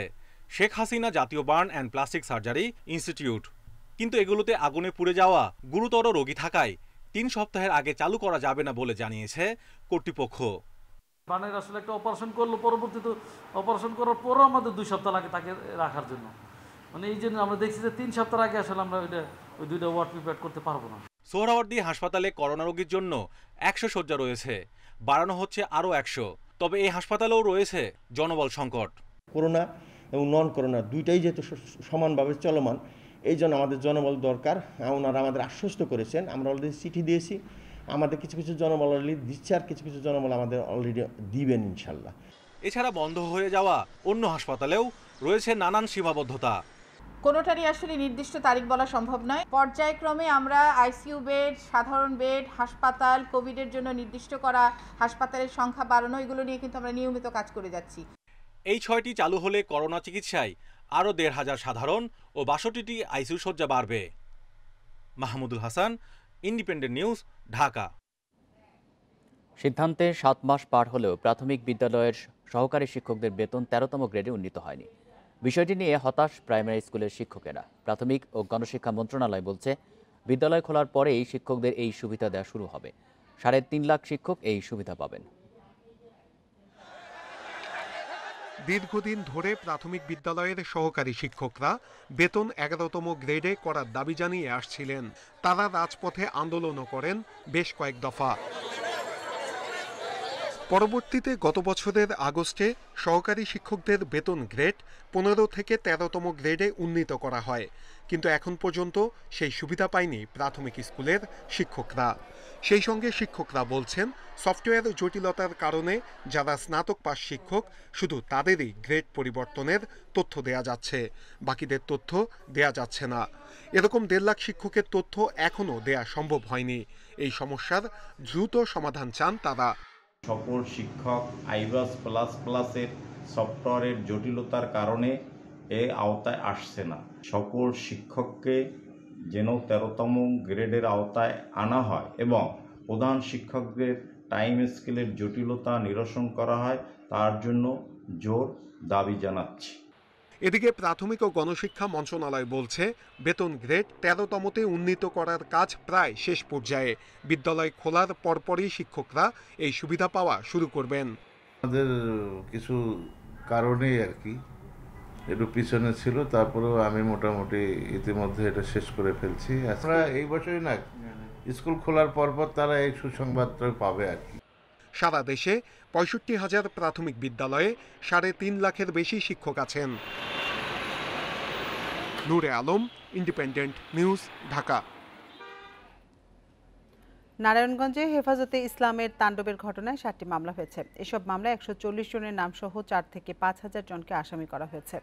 শেখ হাসিনা জাতীয় burn and plastic surgery institute, কিন্তু এগুলোতে আগুনে পুড়ে যাওয়া গুরুতর রোগী থাকায় 3 সপ্তাহের আগে চালু করা যাবে না বলে জানিয়েছে কর্তৃপক্ষ। বানের আসলে একটা অপারেশন করলো, পরবর্তীতে অপারেশন করার পরও আমাদের 2 সপ্তাহ লাগে তাকে রাখার জন্য। মানে এই জন্য আমরা দেখছি যে 3 সপ্তাহ আগে আসলে আমরা ওই 2টা ওয়ার্ড প্রিপেয়ার করতে পারবো না। সোহরাওয়ার্দী হাসপাতালে করোনা রোগীর জন্য 100 শয্যা রয়েছে, বাড়ানো হচ্ছে আরও 100। তবে এই হাসপাতালেও রয়েছে জনবল সংকট। করোনা এবং নন করোনা দুইটাই যেহেতু সমানভাবে চলমান, এই জন্য আমাদের জনবল দরকার। ওনারা আমাদের আশ্বস্ত করেছেন, আমরা অলরেডি চিঠি দিয়েছি, আমাদের কিছু কিছু জনবল অলরেডি দিচ্ছে আর কিছু কিছু জনবল আমাদের অলরেডি দিবেন ইনশাল্লাহ। এছাড়া বন্ধ হয়ে যাওয়া অন্য হাসপাতালেও রয়েছে নানান সীমাবদ্ধতা। কোনোটারই আসলে নির্দিষ্ট তারিখ বলা সম্ভব নয়। পর্যায়ক্রমে আমরা আইসিইউ বেড, সাধারণ বেড, হাসপাতাল, কোভিডের জন্য নির্দিষ্ট করা হাসপাতালের সংখ্যা বাড়ানো, এগুলো নিয়ে কিন্তু আমরা নিয়মিত কাজ করে যাচ্ছি। এই 6টি চালু হলে করোনা চিকিৎসায় আরও 1,500 সাধারণ ও 62টি আইসিইউ শয্যা বাড়বে। Mahmudul Hasan, independent news, Dhaka. সিদ্ধান্তে 7 মাস পার হলেও প্রাথমিক বিদ্যালয়ের সহকারী শিক্ষকদের বেতন 13তম গ্রেডে উন্নীত হয়নি। বিষয়টি নিয়ে হতাশ প্রাইমারি স্কুলের শিক্ষকেরা। প্রাথমিক ও গণশিক্ষা মন্ত্রণালয় বলছে, বিদ্যালয় খোলার পরেই শিক্ষকদের এই সুবিধা দেওয়া শুরু হবে। 3.5 লাখ শিক্ষক এই সুবিধা পাবেন। দীর্ঘদিন ধরে প্রাথমিক বিদ্যালয়ের সহকারী শিক্ষকরা বেতন 11তম গ্রেডে করার দাবি জানিয়ে আসছিলেন। তারা রাজপথে আন্দোলনও করেন বেশ কয়েক দফা। পরবর্তীতে গত বছরের আগস্টে সহকারী শিক্ষকদের বেতন গ্রেড 15 থেকে 13তম গ্রেডে উন্নীত করা হয়, কিন্তু এখন পর্যন্ত সেই সুবিধা পায়নি প্রাথমিক স্কুলের শিক্ষকরা। সেই সঙ্গে শিক্ষকরা বলছেন, সফটওয়্যার জটিলতার কারণে যারা স্নাতক পাস শিক্ষক শুধু তাদেরই গ্রেড পরিবর্তনের তথ্য দেয়া যাচ্ছে, বাকিদের তথ্য দেয়া যাচ্ছে না। এরকম 1.5 লাখ শিক্ষকের তথ্য এখনও দেয়া সম্ভব হয়নি। এই সমস্যার দ্রুত সমাধান চান তারা। সকল শিক্ষক আইবাস প্লাস প্লাসের সফটওয়্যারের জটিলতার কারণে এ আওতায় আসছে না। সকল শিক্ষককে যেন 13তম গ্রেডের আওতায় আনা হয় এবং প্রধান শিক্ষকদের টাইম স্কেলের জটিলতা নিরসন করা হয়, তার জন্য জোর দাবি জানাচ্ছি। এদিকে প্রাথমিক ও গণশিক্ষা মন্ত্রণালয় বলছে, বেতন গ্রেড 13তমতে উন্নীত করার কাজ প্রায় শেষ পর্যায়ে। বিদ্যালয় খোলার পরপরই শিক্ষকরা এই সুবিধা পাওয়া শুরু করবেন। আমাদের কিছু কারণে আর কি একটু পিছনে ছিল, তারপরেও আমি মোটামুটি ইতিমধ্যে এটা শেষ করে ফেলছি। আমরা এই বছরই না, স্কুল খোলার পরপর তারা এই সুসংবাদটা পাবে আর কি। সারা দেশে 65,000 প্রাথমিক বিদ্যালয়ে 3.5 লাখের বেশি শিক্ষক আছেন। নূরে আলম, ইন্ডিপেন্ডেন্ট নিউজ, ঢাকা। নারায়ণগঞ্জে হেফাজতে ইসলামের তাণ্ডবের ঘটনায় 7টি মামলা হয়েছে। এসব মামলায় 140 জনের নামসহ 4 থেকে 5,000 জনকে আসামি করা হয়েছে।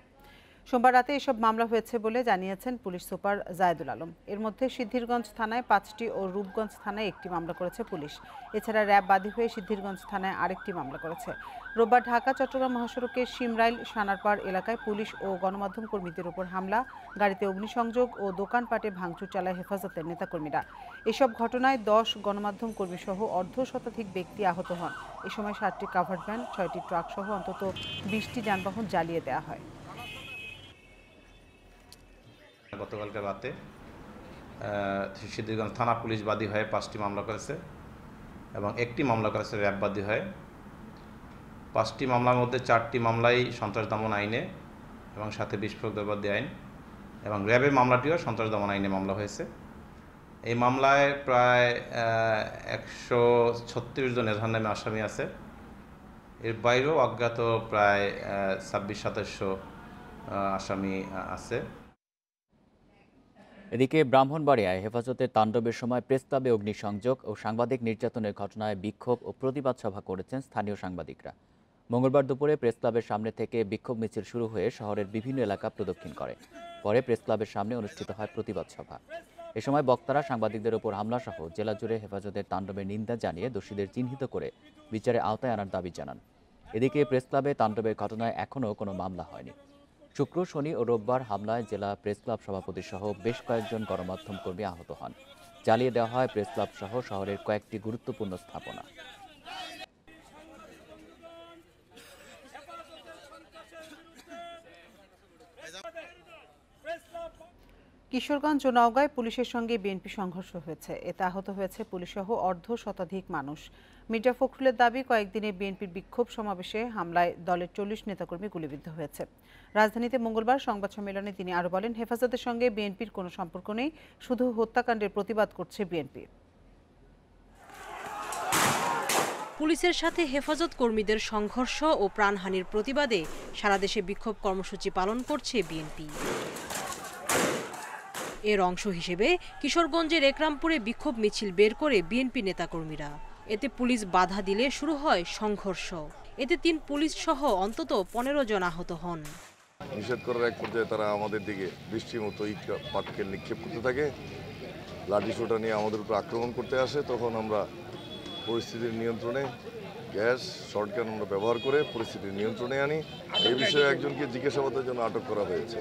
সোমবার রাতে এসব মামলা হয়েছে বলে জানিয়েছেন পুলিশ সুপার জায়েদুল আলম। এর মধ্যে সিদ্ধিরগঞ্জ থানায় 5টি ও রূপগঞ্জ থানায় 1টি মামলা করেছে পুলিশ। এছাড়া র্যাব বাদী হয়ে সিদ্ধিরগঞ্জ থানায় আরেকটি মামলা করেছে। রোববার ঢাকা চট্টগ্রাম মহাসড়কের শিমরাইল সানারপাড় এলাকায় পুলিশ ও গণমাধ্যম কর্মীদের উপর হামলা, গাড়িতে অগ্নিসংযোগ ও দোকানপাটে ভাঙচুর চালায় হেফাজতের নেতাকর্মীরা। এসব ঘটনায় 10 গণমাধ্যম কর্মী সহ অর্ধশতাধিক ব্যক্তি আহত হন। এ সময় 7টি কাভার্ড ভ্যান, 6টি ট্রাক সহ অন্তত 20টি যানবাহন জ্বালিয়ে দেওয়া হয়। গতকালকে রাতে সিদ্ধিরগঞ্জ থানা পুলিশ বাদী হয়ে 5টি মামলা করেছে এবং 1টি মামলা করেছে র্যাব বাদী হয়ে। 5টি মামলার মধ্যে 4টি মামলাই সন্ত্রাস দমন আইনে এবং সাথে বিস্ফোরক দ্রব্যাদি আইন, এবং র্যাবের মামলাটিও সন্ত্রাস দমন আইনে মামলা হয়েছে। এই মামলায় প্রায় 136 জন এজাহার নামে আসামি আছে। এর বাইরেও অজ্ঞাত প্রায় 26-27 আসামি আছে। এদিকে ব্রাহ্মণবাড়িয়ায় হেফাজতের তাণ্ডবের সময় প্রেস ক্লাবে অগ্নিসংযোগ ও সাংবাদিক নির্যাতনের ঘটনায় বিক্ষোভ ও প্রতিবাদ সভা করেছেন স্থানীয় সাংবাদিকরা। মঙ্গলবার দুপুরে প্রেস ক্লাবের সামনে থেকে বিক্ষোভ মিছিল শুরু হয়ে শহরের বিভিন্ন এলাকা প্রদক্ষিণ করে। পরে প্রেস ক্লাবের সামনে অনুষ্ঠিত হয় প্রতিবাদ সভা। এ সময় বক্তারা সাংবাদিকদের উপর হামলাসহ জেলা জুড়ে হেফাজতের তাণ্ডবের নিন্দা জানিয়ে দোষীদের চিহ্নিত করে বিচারে আওতায় আনার দাবি জানান। এদিকে প্রেস ক্লাবে তাণ্ডবের ঘটনায় এখনও কোনো মামলা হয়নি। শুক্র, শনি ও রোববার হামলায় জেলা প্রেস ক্লাব সভাপতি সহ বেশ কয়েকজন গণমাধ্যম কর্মী আহত হন। জ্বালিয়ে দেওয়া হয় প্রেস ক্লাব সহ শহরের কয়েকটি গুরুত্বপূর্ণ স্থাপনা। কিশোরগঞ্জ ও নওগাঁয় পুলিশের সঙ্গে বিএনপি সংঘর্ষ হয়েছে। এতে আহত হয়েছে পুলিশসহ অর্ধশতাধিক মানুষ। মির্জা ফখরুলের দাবি, কয়েকদিনে বিএনপির বিক্ষোভ সমাবেশে হামলায় দলের 40 নেতাকর্মী গুলিবিদ্ধ হয়েছে। রাজধানীতে মঙ্গলবার সংবাদ সম্মেলনে তিনি আরও বলেন, হেফাজতের সঙ্গে বিএনপির কোনো সম্পর্ক নেই, শুধু হত্যাকাণ্ডের প্রতিবাদ করছে বিএনপি। পুলিশের সাথে হেফাজত কর্মীদের সংঘর্ষ ও প্রাণহানির প্রতিবাদে সারা দেশে বিক্ষোভ কর্মসূচি পালন করছে বিএনপি। এর অংশ হিসেবে কিশোরগঞ্জের একরামপুরে বিক্ষোভ মিছিল বের করে বিএনপি নেতাকর্মীরা। এতে পুলিশ বাধা দিলে শুরু হয় সংঘর্ষ। এতে 3 পুলিশ সহ অন্তত 15 জন আহত হন। নিষেধ করার এক পর্যায়ে তারা আমাদের দিকে বৃষ্টির মতো ইট পাটকেল নিক্ষেপ করতে থাকে, লাঠি সোটা নিয়ে আমাদের উপর আক্রমণ করতে আসে। তখন আমরা পরিস্থিতির নিয়ন্ত্রণে গ্যাস শর্টগান আমরা ব্যবহার করে পরিস্থিতির নিয়ন্ত্রণে আনি। এই বিষয়ে একজনকে জিজ্ঞাসাবাদের জন্য আটক করা হয়েছে।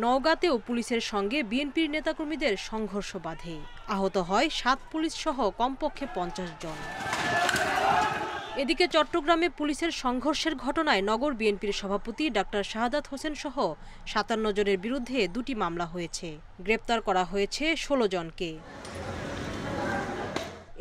নওগাঁতেও পুলিশের সঙ্গে বিএনপির নেতাকর্মীদের সংঘর্ষ বাধে। আহত হয় 7 পুলিশ সহ কমপক্ষে 50 জন। এদিকে চট্টগ্রামে পুলিশের সংঘর্ষের ঘটনায় নগর বিএনপির সভাপতি ডাক্তার শাহাদাত হোসেন সহ ৫৭ জনের বিরুদ্ধে ২টি মামলা হয়েছে। গ্রেপ্তার করা হয়েছে ১৬ জনকে।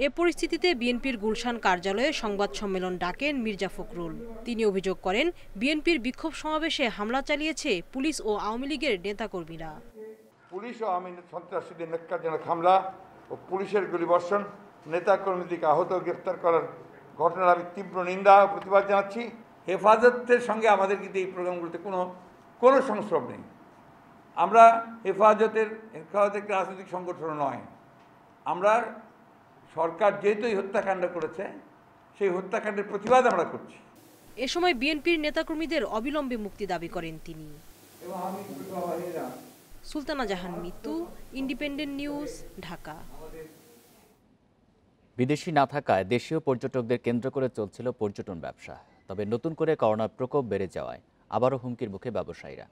এ পরিস্থিতিতে বিএনপির গুলশান কার্যালয়ে সংবাদ সম্মেলন ডাকেন মির্জা ফখরুল। তিনি অভিযোগ করেন, বিএনপির বিক্ষোভ সমাবেশে হামলা চালিয়েছে পুলিশ ও আওয়ামী লীগের নেতাকর্মীরা। পুলিশ ও আওয়ামী সন্ত্রাসীদের ন্যক্কারজনক হামলা ও পুলিশের গুলিবর্ষণ, নেতাকর্মীদেরকে আহত গ্রেফতার করার ঘটনার আমি তীব্র নিন্দা ও প্রতিবাদ জানাচ্ছি। হেফাজতের সঙ্গে আমাদের কিন্তু এই প্রোগ্রামগুলোতে কোনো সংস্রব নেই। আমরা হেফাজত রাজনৈতিক সংগঠন নয়। আমরা সরকার যেহেতু এই হত্যাকাণ্ড করেছে, সেই হত্যাকাণ্ডের প্রতিবাদ আমরা করছি। এ সময় বিএনপির নেতাকর্মীদের অবিলম্বে মুক্তি দাবি করেন তিনি। সুলতানা জাহান মিতু, ইন্ডিপেন্ডেন্ট নিউজ, ঢাকা। বিদেশি না থাকায় দেশীয় পর্যটকদের কেন্দ্র করে চলছিল পর্যটন ব্যবসা। তবে নতুন করে করোনার প্রকোপ বেড়ে যাওয়ায় আবারও হুমকির মুখে ব্যবসায়ীরা।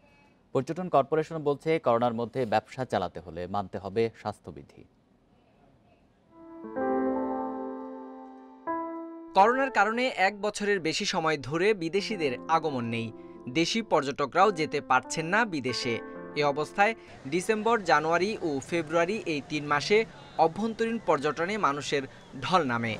পর্যটন কর্পোরেশন বলছে, করোনার মধ্যে ব্যবসা চালাতে হলে মানতে হবে স্বাস্থ্যবিধি। করোনার কারণে ১ বছরের বেশি সময় ধরে বিদেশিদের আগমন নেই। দেশি পর্যটকরাও যেতে পারছেন না বিদেশে। এ অবস্থায় ডিসেম্বর, জানুয়ারি ও ফেব্রুয়ারি এই ৩ মাসে অভ্যন্তরীণ পর্যটনে মানুষের ঢল নামে।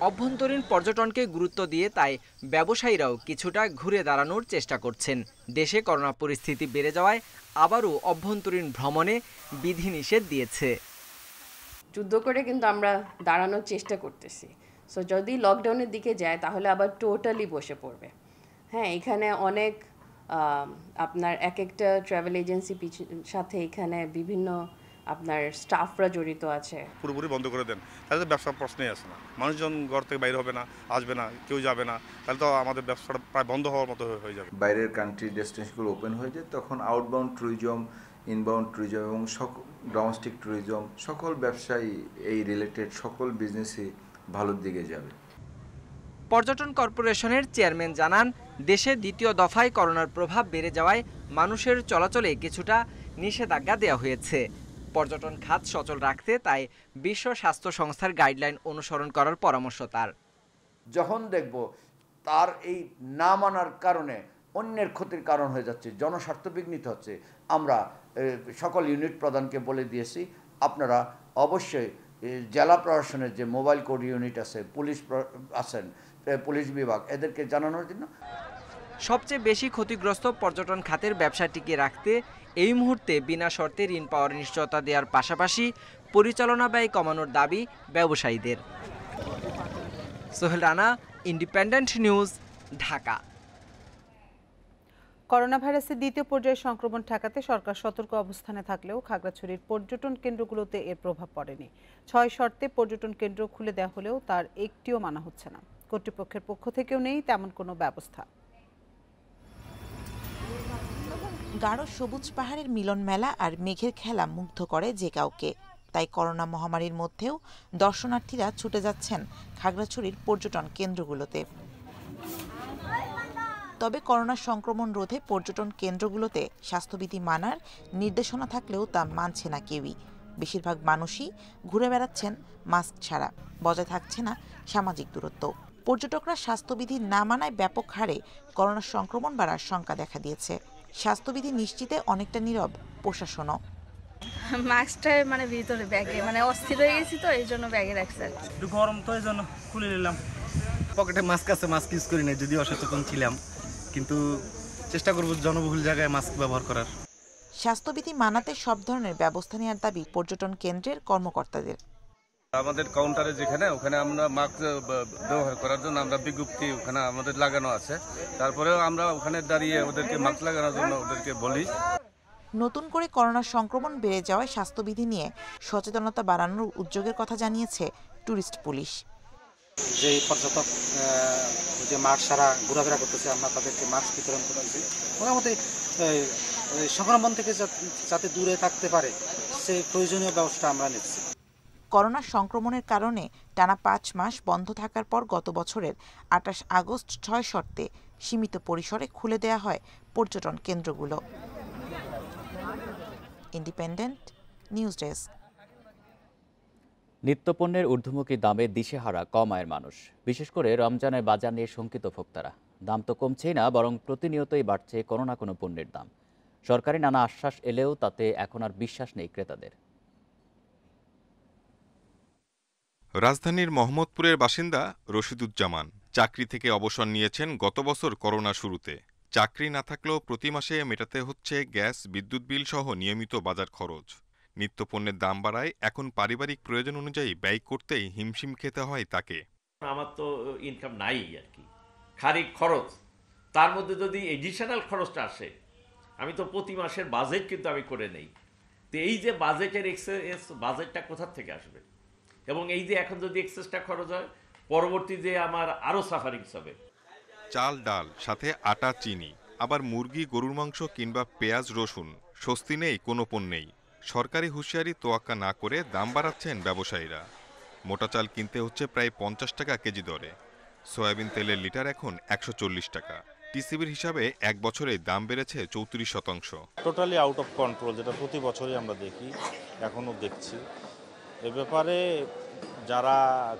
অভ্যন্তরীণ পর্যটনকে গুরুত্ব দিয়ে তাই ব্যবসায়ীরাও কিছুটা ঘুরে দাঁড়ানোর চেষ্টা করছেন। দেশে করোনা পরিস্থিতি বেড়ে যাওয়ায় আবারও অভ্যন্তরীণ ভ্রমণে বিধিনিষেধ দিয়েছে। যুদ্ধ করে কিন্তু আমরা দাঁড়ানোর চেষ্টা করতেছি। সো যদি লকডাউনের দিকে যায় তাহলে আবার টোটালি বসে পড়বে। হ্যাঁ, এখানে অনেক আপনার এক একটা ট্রাভেল এজেন্সি সাথে এখানে বিভিন্ন আপনার স্টাফরা জড়িত আছে। পুরোপুরি বন্ধ করে দেন, তাহলে তো ব্যবসার প্রশ্নই আসে না। মানুষজন ঘর থেকে বাইরে হবে না, আসবে না, কেউ যাবে না, তাহলে তো আমাদের ব্যবসাটা প্রায় বন্ধ হওয়ার মতো হয়ে যাবে। বাইরের কান্ট্রি ডেস্টিনেশনগুলো ওপেন হয়ে যায়, তখন আউটবাউন্ড ট্যুরিজম, ইনবাউন্ড ট্যুরিজম এবং ডোমেস্টিক ট্যুরিজম সকল ব্যবসায়ী এই রিলেটেড সকল বিজনেসই ভালোর দিকে যাবে। পর্যটন কর্পোরেশনের চেয়ারম্যান জানান, দেশে দ্বিতীয় দফায় করোনার প্রভাব বেড়ে যাওয়ায় মানুষের চলাচলে কিছুটা নিষেধাজ্ঞা দেওয়া হয়েছে। পর্যটন খাত সচল রাখতে তাই বিশ্ব স্বাস্থ্য সংস্থার গাইডলাইন অনুসরণ করার পরামর্শ তার। যখন দেখব তার এই না মানার কারণে অন্যের ক্ষতির কারণ হয়ে যাচ্ছে, জনস্বার্থ বিঘ্নিত হচ্ছে, আমরা সকল ইউনিট প্রধানকে বলে দিয়েছি, আপনারা অবশ্যই জেলা প্রশাসনের যে মোবাইল কোড ইউনিট আছে, পুলিশ আছেন, পুলিশ বিভাগ, এদেরকে জানানোর জন্য। সবচেয়ে বেশি ক্ষতিগ্রস্ত পর্যটন খাতের ব্যবসা টিকিয়ে রাখতে এই মুহূর্তে বিনা শর্তে ঋণ পাওয়ার নিশ্চয়তা দেওয়ার পাশাপাশি পরিচালনা ব্যয় কমানোর দাবি ব্যবসায়ীদের। Sohel Rana, independent news, Dhaka. Corona ভাইরাসের দ্বিতীয় পর্যায়ে সংক্রমণ ঠেকাতে সরকার সতর্ক অবস্থানে থাকলেও খাগড়াছড়ির পর্যটন কেন্দ্রগুলোতে এর প্রভাব পড়েনি। ৬ শর্তে পর্যটন কেন্দ্র খুলে দেওয়া হলেও তার একটিও মানা হচ্ছে না। কর্তৃপক্ষের পক্ষ থেকেও নেই তেমন কোনো ব্যবস্থা। গাঢ় সবুজ পাহাড়ের মিলন মেলা আর মেঘের খেলা মুগ্ধ করে যে কাউকে। তাই করোনা মহামারীর মধ্যেও দর্শনার্থীরা ছুটে যাচ্ছেন খাগড়াছড়ির পর্যটন কেন্দ্রগুলোতে। তবে করোনা সংক্রমণ রোধে পর্যটন কেন্দ্রগুলোতে স্বাস্থ্যবিধি মানার নির্দেশনা থাকলেও তা মানছে না কেউই। বেশিরভাগ মানুষই ঘুরে বেড়াচ্ছেন মাস্ক ছাড়া, বজায় থাকছে না সামাজিক দূরত্ব। পর্যটকরা স্বাস্থ্যবিধি না মানায় ব্যাপক হারে করোনা সংক্রমণ বাড়ার শঙ্কা দেখা দিয়েছে। স্বাস্থ্যবিধি নিশ্চিতে অনেকটা নীরব প্রশাসনও। মাস্কটা মানে ভিতরে ব্যাগে মানে অস্থির হয়ে গেছি, তো এই জন্য ব্যাগে রাখছি। একটু গরম তো এই জন্য খুলে নিলাম। পকেটে মাস্ক আছে, মাস্ক ইউজ করি না, যদি অসচেতন ছিলাম, কিন্তু চেষ্টা করব জনবহুল জায়গায় মাস্ক ব্যবহার করার। স্বাস্থ্যবিধি মানাতে সব ধরনের ব্যবস্থা নেওয়ার দাবি পর্যটন কেন্দ্রের কর্মকর্তাদের। আমাদের কাউন্টারে যেখানে ওখানে আমরা মাস্ক ব্যবহার করার জন্য আমরা বিজ্ঞপ্তি ওখানে আমাদের লাগানো আছে, তারপরেও আমরা ওখানে দাঁড়িয়ে ওদেরকে মাস্ক লাগানোর জন্য ওদেরকে বলি। নতুন করে করোনা সংক্রমণ বেড়ে যাওয়ায় স্বাস্থ্যবিধি নিয়ে সচেতনতা বাড়ানোর উদ্যোগের কথা জানিয়েছে ট্যুরিস্ট পুলিশ। যে পর্যটক যে মাস্ক ছাড়া ঘোরাফেরা করতেছে, আমরা তাদেরকে মাস্ক বিতরণ করতেছি। মোটামুটি সংক্রমণ থেকে যাতে দূরে থাকতে পারে সেই প্রয়োজনীয় ব্যবস্থা আমরা নিচ্ছি। করোনা সংক্রমণের কারণে টানা ৫ মাস বন্ধ থাকার পর গত বছরের ২৮ আগস্ট ৬ শর্তে সীমিত পরিসরে খুলে দেয়া হয় পর্যটন কেন্দ্রগুলো। Independent news desk. নিত্যপণ্যের ঊর্ধ্বমুখী দামে দিশেহারা কম আয়ের মানুষ, বিশেষ করে রমজানের বাজার নিয়ে শঙ্কিত ভোক্তারা। দাম তো কমছেই না, বরং প্রতিনিয়তই বাড়ছে কোনো না কোনো পণ্যের দাম। সরকারি নানা আশ্বাস এলেও তাতে এখন আর বিশ্বাস নেই ক্রেতাদের। রাজধানীর মোহাম্মদপুরের বাসিন্দা রশিদুজ্জামান চাকরি থেকে অবসর নিয়েছেন গত বছর করোনা শুরুতে। চাকরি না থাকলেও প্রতি মাসে মেটাতে হচ্ছে গ্যাস, বিদ্যুৎ বিল সহ নিয়মিত বাজার খরচ। নিত্যপণ্যের দাম বাড়ায় এখন পারিবারিক প্রয়োজন অনুযায়ী ব্যয় করতেই হিমশিম খেতে হয় তাকে। আমার তো ইনকাম নাই আর কি, খালি খরচ, তার মধ্যে যদি এডিশনাল খরচটা আসে, আমি তো প্রতি মাসের বাজেট কিন্তু আমি করে নেই। তো এই যে বাজেটের এক্সেস, বাজেটটা কোথা থেকে আসবে? এবং এই যে এখন যদি এক্সেসটা খরচ হয়, পরবর্তীতে আমার আরও সাফারিংস হবে। চাল, ডাল, সাথে আটা, চিনি, আবার মুরগি, গরুর মাংস কিংবা পেঁয়াজ, রসুন, স্বস্তি নেই কোনো পণ্যেই। সরকারি হুঁশিয়ারি তোয়াক্কা না করে দাম বাড়াচ্ছেন ব্যবসায়ীরা। মোটা চাল কিনতে হচ্ছে প্রায় 50 টাকা কেজি দরে। সয়াবিন তেলের লিটার এখন 140 টাকা। টিসিবির হিসাবে এক বছরে দাম বেড়েছে 34%। টোটালি আউট অফ কন্ট্রোল, যেটা প্রতি বছরই আমরা দেখি, এখনও দেখছি। এ ব্যাপারে যারা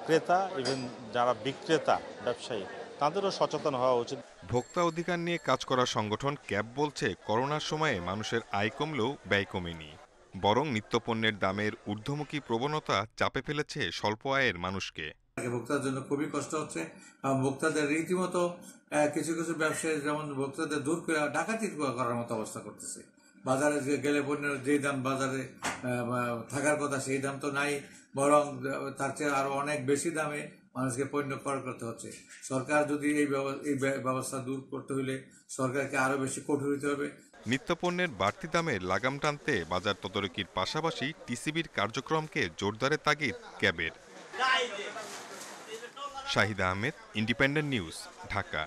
ক্রেতা, ইভেন যারা বিক্রেতা, ব্যবসায়ী, তাদেরও সচেতন হওয়া উচিত। ভোক্তা অধিকার নিয়ে কাজ করা সংগঠন ক্যাব বলছে, করোনার সময়ে মানুষের আয় কমলেও ব্যয় কমেনি, বরং নিত্যপণ্যের দামের ঊর্ধ্বমুখী প্রবণতা চাপে ফেলেছে স্বল্প আয়ের মানুষকে। ভোক্তার জন্য খুবই কষ্ট হচ্ছে। ভোক্তাদের রীতিমতো কিছু কিছু ব্যবসায়ী যেমন ভোক্তাদের দূর করে ডাকাতি করার মতো অবস্থা করতেছে। বাজারে গেলে পণ্যের যেই দাম বাজারে থাকার কথা সেই দাম তো নাই, বরং তার চেয়ে আরো অনেক বেশি দামে মানুষকে পণ্য ক্রয় করতে হচ্ছে। সরকার যদি এই ব্যবস্থা দূর করতে হলে সরকারকে আরো বেশি কঠোর হতে হবে। নিত্যপণ্যের বাড়তি দামে লাগাম টানতে বাজার তদারকির পাশাপাশি টিসিবির কার্যক্রমকে জোরদারের তাগিদ ক্যাবের। Shahid Ahmed, independent news, Dhaka.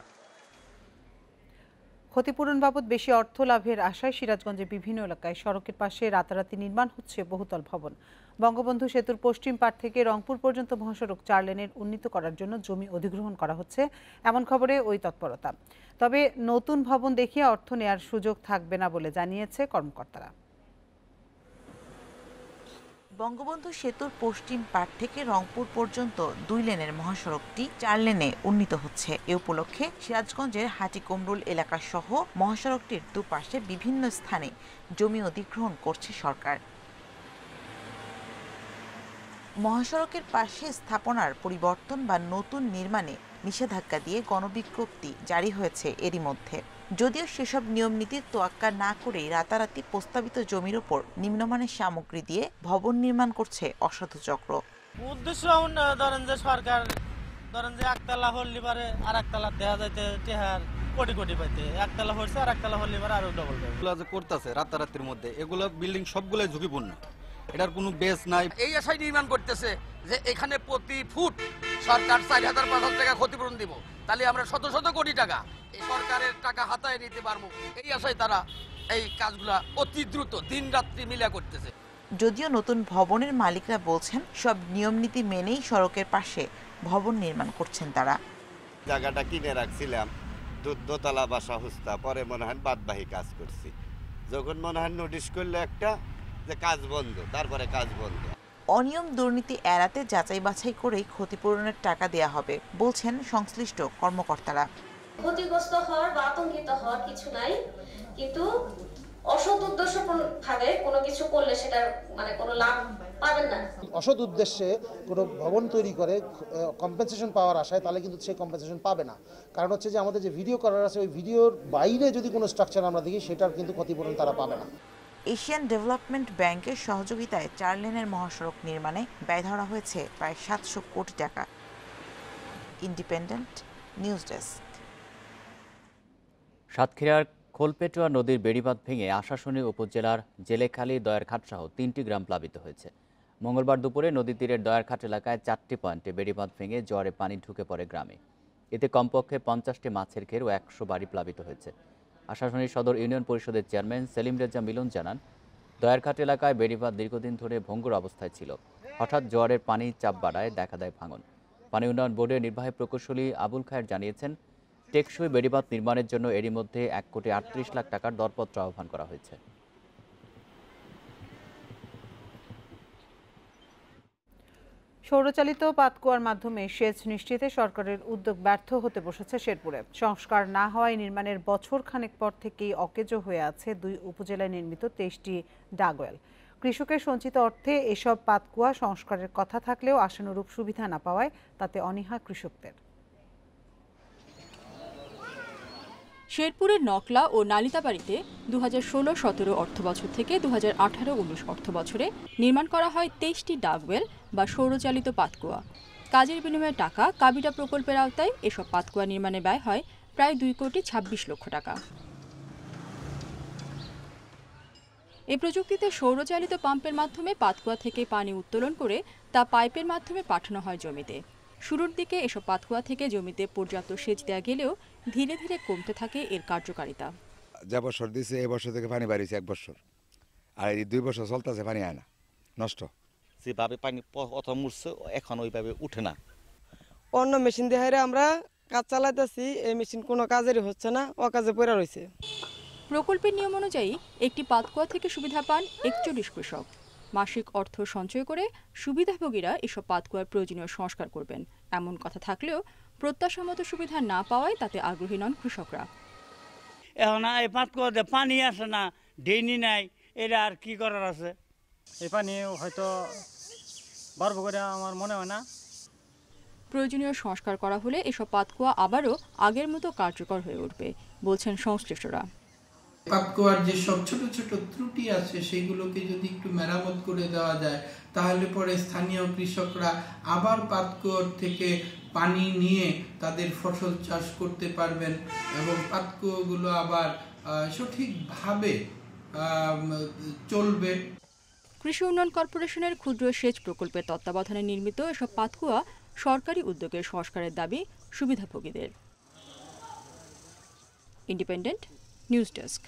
ক্ষতিপূরণ বাবদ বেশি অর্থ লাভের আশায় সিরাজগঞ্জের বিভিন্ন এলাকায় সড়কের পাশে রাতারাতি নির্মাণ হচ্ছে বহুতল ভবন। বঙ্গবন্ধু সেতুর পশ্চিম পাড় থেকে রংপুর পর্যন্ত মহাসড়ক 4 লেনের উন্নীত করার জন্য জমি অধিগ্রহণ করা হচ্ছে, এমন খবরে ওই তৎপরতা। তবে নতুন ভবন দেখিয়ে অর্থ নেয়ার সুযোগ থাকবে না বলে জানিয়েছে কর্মকর্তারা। বঙ্গবন্ধু সেতুর পশ্চিম পাড় থেকে রংপুর পর্যন্ত 2 লেনের মহাসড়কটি 4 লেনে উন্নীত হচ্ছে। এ উপলক্ষে সিরাজগঞ্জের হাটিকুমরুল এলাকা সহ মহাসড়কটির দুপাশে বিভিন্ন স্থানে জমি অধিগ্রহণ করছে সরকার। মহাসড়কের পাশে স্থাপনার পরিবর্তন বা নতুন নির্মাণে নিষেধাজ্ঞা দিয়ে গণবিজ্ঞপ্তি জারি হয়েছে এরই মধ্যে। যদিও সেসব নিয়ম নীতির তোয়াক্কা না করেই রাতারাতি প্রস্তাবিত জমির ওপর নিম্নমানের সামগ্রী দিয়ে ভবন নির্মাণ করছে অসাধু চক্র। উদ্দেশ্য ধরেন যে সরকার ধরেন যে একতলা হল্লি পারে আর একতলা দেখা যাইতে টেহার কোটি কোটি পাইতে, একতলা হচ্ছে আর একতলা হল্লি পারে আরো ডবল। এগুলো যে করতেছে রাতারাতির মধ্যে, এগুলো বিল্ডিং সবগুলোই ঝুঁকিপূর্ণ, এটার কোনো বেস নাই। এই আশায় নির্মাণ করতেছে যে এখানে প্রতি ফুট সরকার 4,500 টাকা ক্ষতিপূরণ দিব, তাহলে আমরা শত শত কোটি টাকা এই সরকারের টাকা হাতায় নিতে পারবো। এই আশায় তারা এই কাজগুলা অতি দ্রুত দিন রাত্রি মিলা করতেছে। যদিও নতুন ভবনের মালিকরা বলছেন সব নিয়ম নীতি মেনেই সড়কের পাশে ভবন নির্মাণ করছেন তারা। জায়গাটা কিনে রাখছিলাম, দোতলা বাসা হুস্তা, পরে মনে হয় বাদবাহী কাজ করছি। যখন মনে হয় নোটিশ করলে একটা যে কাজ বন্ধ, তারপরে কাজ বন্ধ। অনিয়ম দুর্নীতি এড়াতে যাচাই বাছাই করেই ক্ষতিপূরণের টাকা দেয়া হবে বলছেন সংশ্লিষ্ট কর্মকর্তারা। ক্ষতিগ্রস্ত হওয়ার বা আতঙ্কিত হওয়ার কিছু নাই, কিন্তু অসৎ উদ্দেশ্যভাবে কোনো কিছু করলে সেটা মানে কোনো লাভ পাবেন না। অসৎ উদ্দেশ্যে কোনো ভবন তৈরি করে কম্পেনসেশন পাওয়ার আশায়, তাহলে কিন্তু সেই কম্পেনসেশন পাবে না। কারণ হচ্ছে যে আমাদের যে ভিডিও করার আছে, ওই ভিডিওর বাইরে যদি কোনো স্ট্রাকচার আমরা দেখি, সেটার কিন্তু ক্ষতিপূরণ তারা পাবে না। এশিয়ান ডেভেলপমেন্ট ব্যাংকের সহযোগিতায় 4 লেনের মহাসড়ক নির্মাণে ব্যয় ধরা হয়েছে প্রায় 700 কোটি টাকা। Independent news desk. সাতক্ষীরার খোলপেটুয়া নদীর বেড়িবাঁধ ভেঙে আশাশুনি উপজেলার জেলেখালী, দয়ারঘাট সহ 3টি গ্রাম প্লাবিত হয়েছে। মঙ্গলবার দুপুরে নদী তীরের দয়ারঘাট এলাকায় 4টি পয়েন্টে বেড়িবাঁধ ভেঙে জোয়ারে পানি ঢুকে পড়ে গ্রামে। এতে কমপক্ষে 50টি মাছের ঘের ও 100 বাড়ি প্লাবিত হয়েছে। আশাশুনি সদর ইউনিয়ন পরিষদের চেয়ারম্যান সেলিম রেজা মিলন জানান, দয়ারঘাট এলাকায় বেড়িবাঁধ দীর্ঘদিন ধরে ভঙ্গুর অবস্থায় ছিল। হঠাৎ জোয়ারের পানি চাপ বাড়ায় দেখা দেয় ভাঙন। পানি উন্নয়ন বোর্ডের নির্বাহী প্রকৌশলী আবুল খায়ের জানিয়েছেন, টেকসই বেড়িবাঁধ নির্মাণের জন্য এরই মধ্যে 1,38,00,000 টাকার দরপত্র আহ্বান করা হয়েছে। সৌরচালিত পাতকুয়ার মাধ্যমে সেচ নিশ্চিতে সরকারের উদ্যোগ ব্যর্থ হতে বসেছে শেরপুরে। সংস্কার না হওয়ায় নির্মাণের বছর খানেক পর থেকেই অকেজো হয়ে আছে 2 উপজেলায় নির্মিত 23টি ডাগওয়েল। কৃষকের সঞ্চিত অর্থে এসব পাতকুয়া সংস্কারের কথা থাকলেও আশানুরূপ সুবিধা না পাওয়ায় তাতে অনীহা কৃষকদের। শেরপুরের নকলা ও নালিতাবাড়িতে 2016-17 অর্থবছর থেকে 2018-19 অর্থবছরে নির্মাণ করা হয় 23টি ডাগওয়েল বা সৌরচালিত পাতকুয়া। কাজের বিনিময়ে টাকা কাবিটা প্রকল্পের আওতায় এসব পাতকুয়া নির্মাণে ব্যয় হয় প্রায় 2,26 লক্ষ টাকা। এই প্রযুক্তিতে সৌরচালিত পাম্পের মাধ্যমে পাতকুয়া থেকে পানি উত্তোলন করে তা পাইপের মাধ্যমে পাঠানো হয় জমিতে। শুরুর দিকে এসব পাতকুয়া থেকে জমিতে পর্যাপ্ত সেচ দেওয়া গেলেও ধীরে ধীরে কমতে থাকে এর কার্যকারিতা। যে বছর দিয়েছে এই বছর থেকে পানি বাড়িয়েছে 1 বছর, আর এই 2 বছর চলতেছে পানি আয় না, নষ্ট। যেভাবে পানি প্রথম উঠছে এখন ওইভাবে উঠে না। অন্য মেশিন দিয়ে আমরা কাজ চালাইতেছি, এই মেশিন কোনো কাজেরই হচ্ছে না, অকাজে পড়ে রয়েছে। প্রকল্পের নিয়ম অনুযায়ী একটি পাতকুয়া থেকে সুবিধা পান 41 কৃষক। মাসিক অর্থ সঞ্চয় করে সুবিধাভোগীরা এসব পাতকুয়ার প্রয়োজনীয় সংস্কার করবেন এমন কথা থাকলেও প্রত্যাশা মতো সুবিধা না পাওয়ায় তাতে আগ্রহী নন কৃষকরা। এখন এই পাতকুয়াতে পানি আসে না, ডেইনি নাই, এটা আর কি করার আছে? এই পানি হয়তো বাড়বো করে আমার মনে হয় না। প্রয়োজনীয় সংস্কার করা হলে এসব পাতকুয়া আবারও আগের মতো কার্যকর হয়ে উঠবে বলছেন সংশ্লিষ্টরা। পাতকুয়ার যে সব ছোট ছোট ত্রুটি আছে সেগুলোকে যদি একটু মেরামত করে দেওয়া যায় তাহলে পরে স্থানীয় কৃষকরা আবার পাতকুয়ার থেকে পানি নিয়ে তাদের ফসল চাষ করতে পারবেন এবং পাতকুয়াগুলো আবার সঠিকভাবে চলবে। কৃষি উন্নয়ন কর্পোরেশনের ক্ষুদ্র সেচ প্রকল্পের তত্ত্বাবধানে নির্মিত এসব পাতকুয়া সরকারি উদ্যোগের সংস্কারের দাবি সুবিধাভোগীদের। Independent news desk.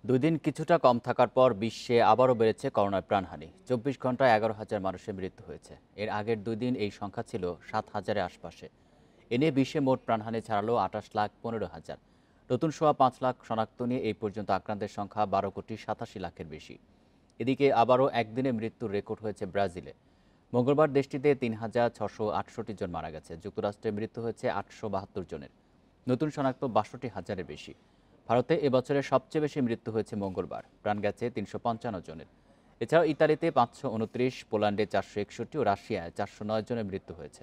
2 দিন কিছুটা কম থাকার পর বিশ্বে আবারও বেড়েছে করোনায় প্রাণহানি। 24 ঘন্টায় 11,000 মানুষের মৃত্যু হয়েছে। এর আগের 2 দিন এই সংখ্যা ছিল 7,000-এর আশপাশে। এ নিয়ে বিশ্বে মোট প্রাণহানি ছাড়ালো 28,15,000। নতুন 5 লাখ শনাক্ত নিয়ে এই পর্যন্ত আক্রান্তের সংখ্যা 12,87,00,000-এর বেশি। এদিকে আবারও একদিনে মৃত্যুর রেকর্ড হয়েছে ব্রাজিলে। মঙ্গলবার দেশটিতে 3,668 জন মারা গেছে। যুক্তরাষ্ট্রে মৃত্যু হয়েছে 872 জনের। নতুন শনাক্ত 62,000-এর বেশি। ভারতে এবছরের সবচেয়ে বেশি মৃত্যু হয়েছে মঙ্গলবার, প্রাণ গেছে 355 জনের। এছাড়াও ইতালিতে 529, পোল্যান্ডে 461 ও রাশিয়ায় 409 জনের মৃত্যু হয়েছে।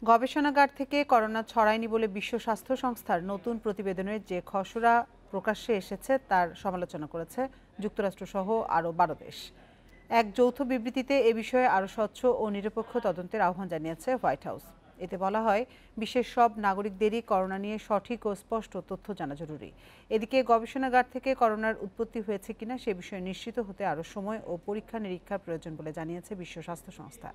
গবেষণাগার থেকে করোনা ছড়ায়নি বলে বিশ্ব স্বাস্থ্য সংস্থার নতুন প্রতিবেদনের যে খসড়া প্রকাশ্যে এসেছে তার সমালোচনা করেছে যুক্তরাষ্ট্রসহ আরও 12 দেশ। এক যৌথ বিবৃতিতে এ বিষয়ে আরও স্বচ্ছ ও নিরপেক্ষ তদন্তের আহ্বান জানিয়েছে হোয়াইট হাউস। এতে বলা হয়, বিশ্বের সব নাগরিকদেরই করোনা নিয়ে সঠিক ও স্পষ্ট তথ্য জানা জরুরি। এদিকে গবেষণাগার থেকে করোনার উৎপত্তি হয়েছে কিনা সে বিষয়ে নিশ্চিত হতে আরও সময় ও পরীক্ষা নিরীক্ষার প্রয়োজন বলে জানিয়েছে বিশ্ব স্বাস্থ্য সংস্থা।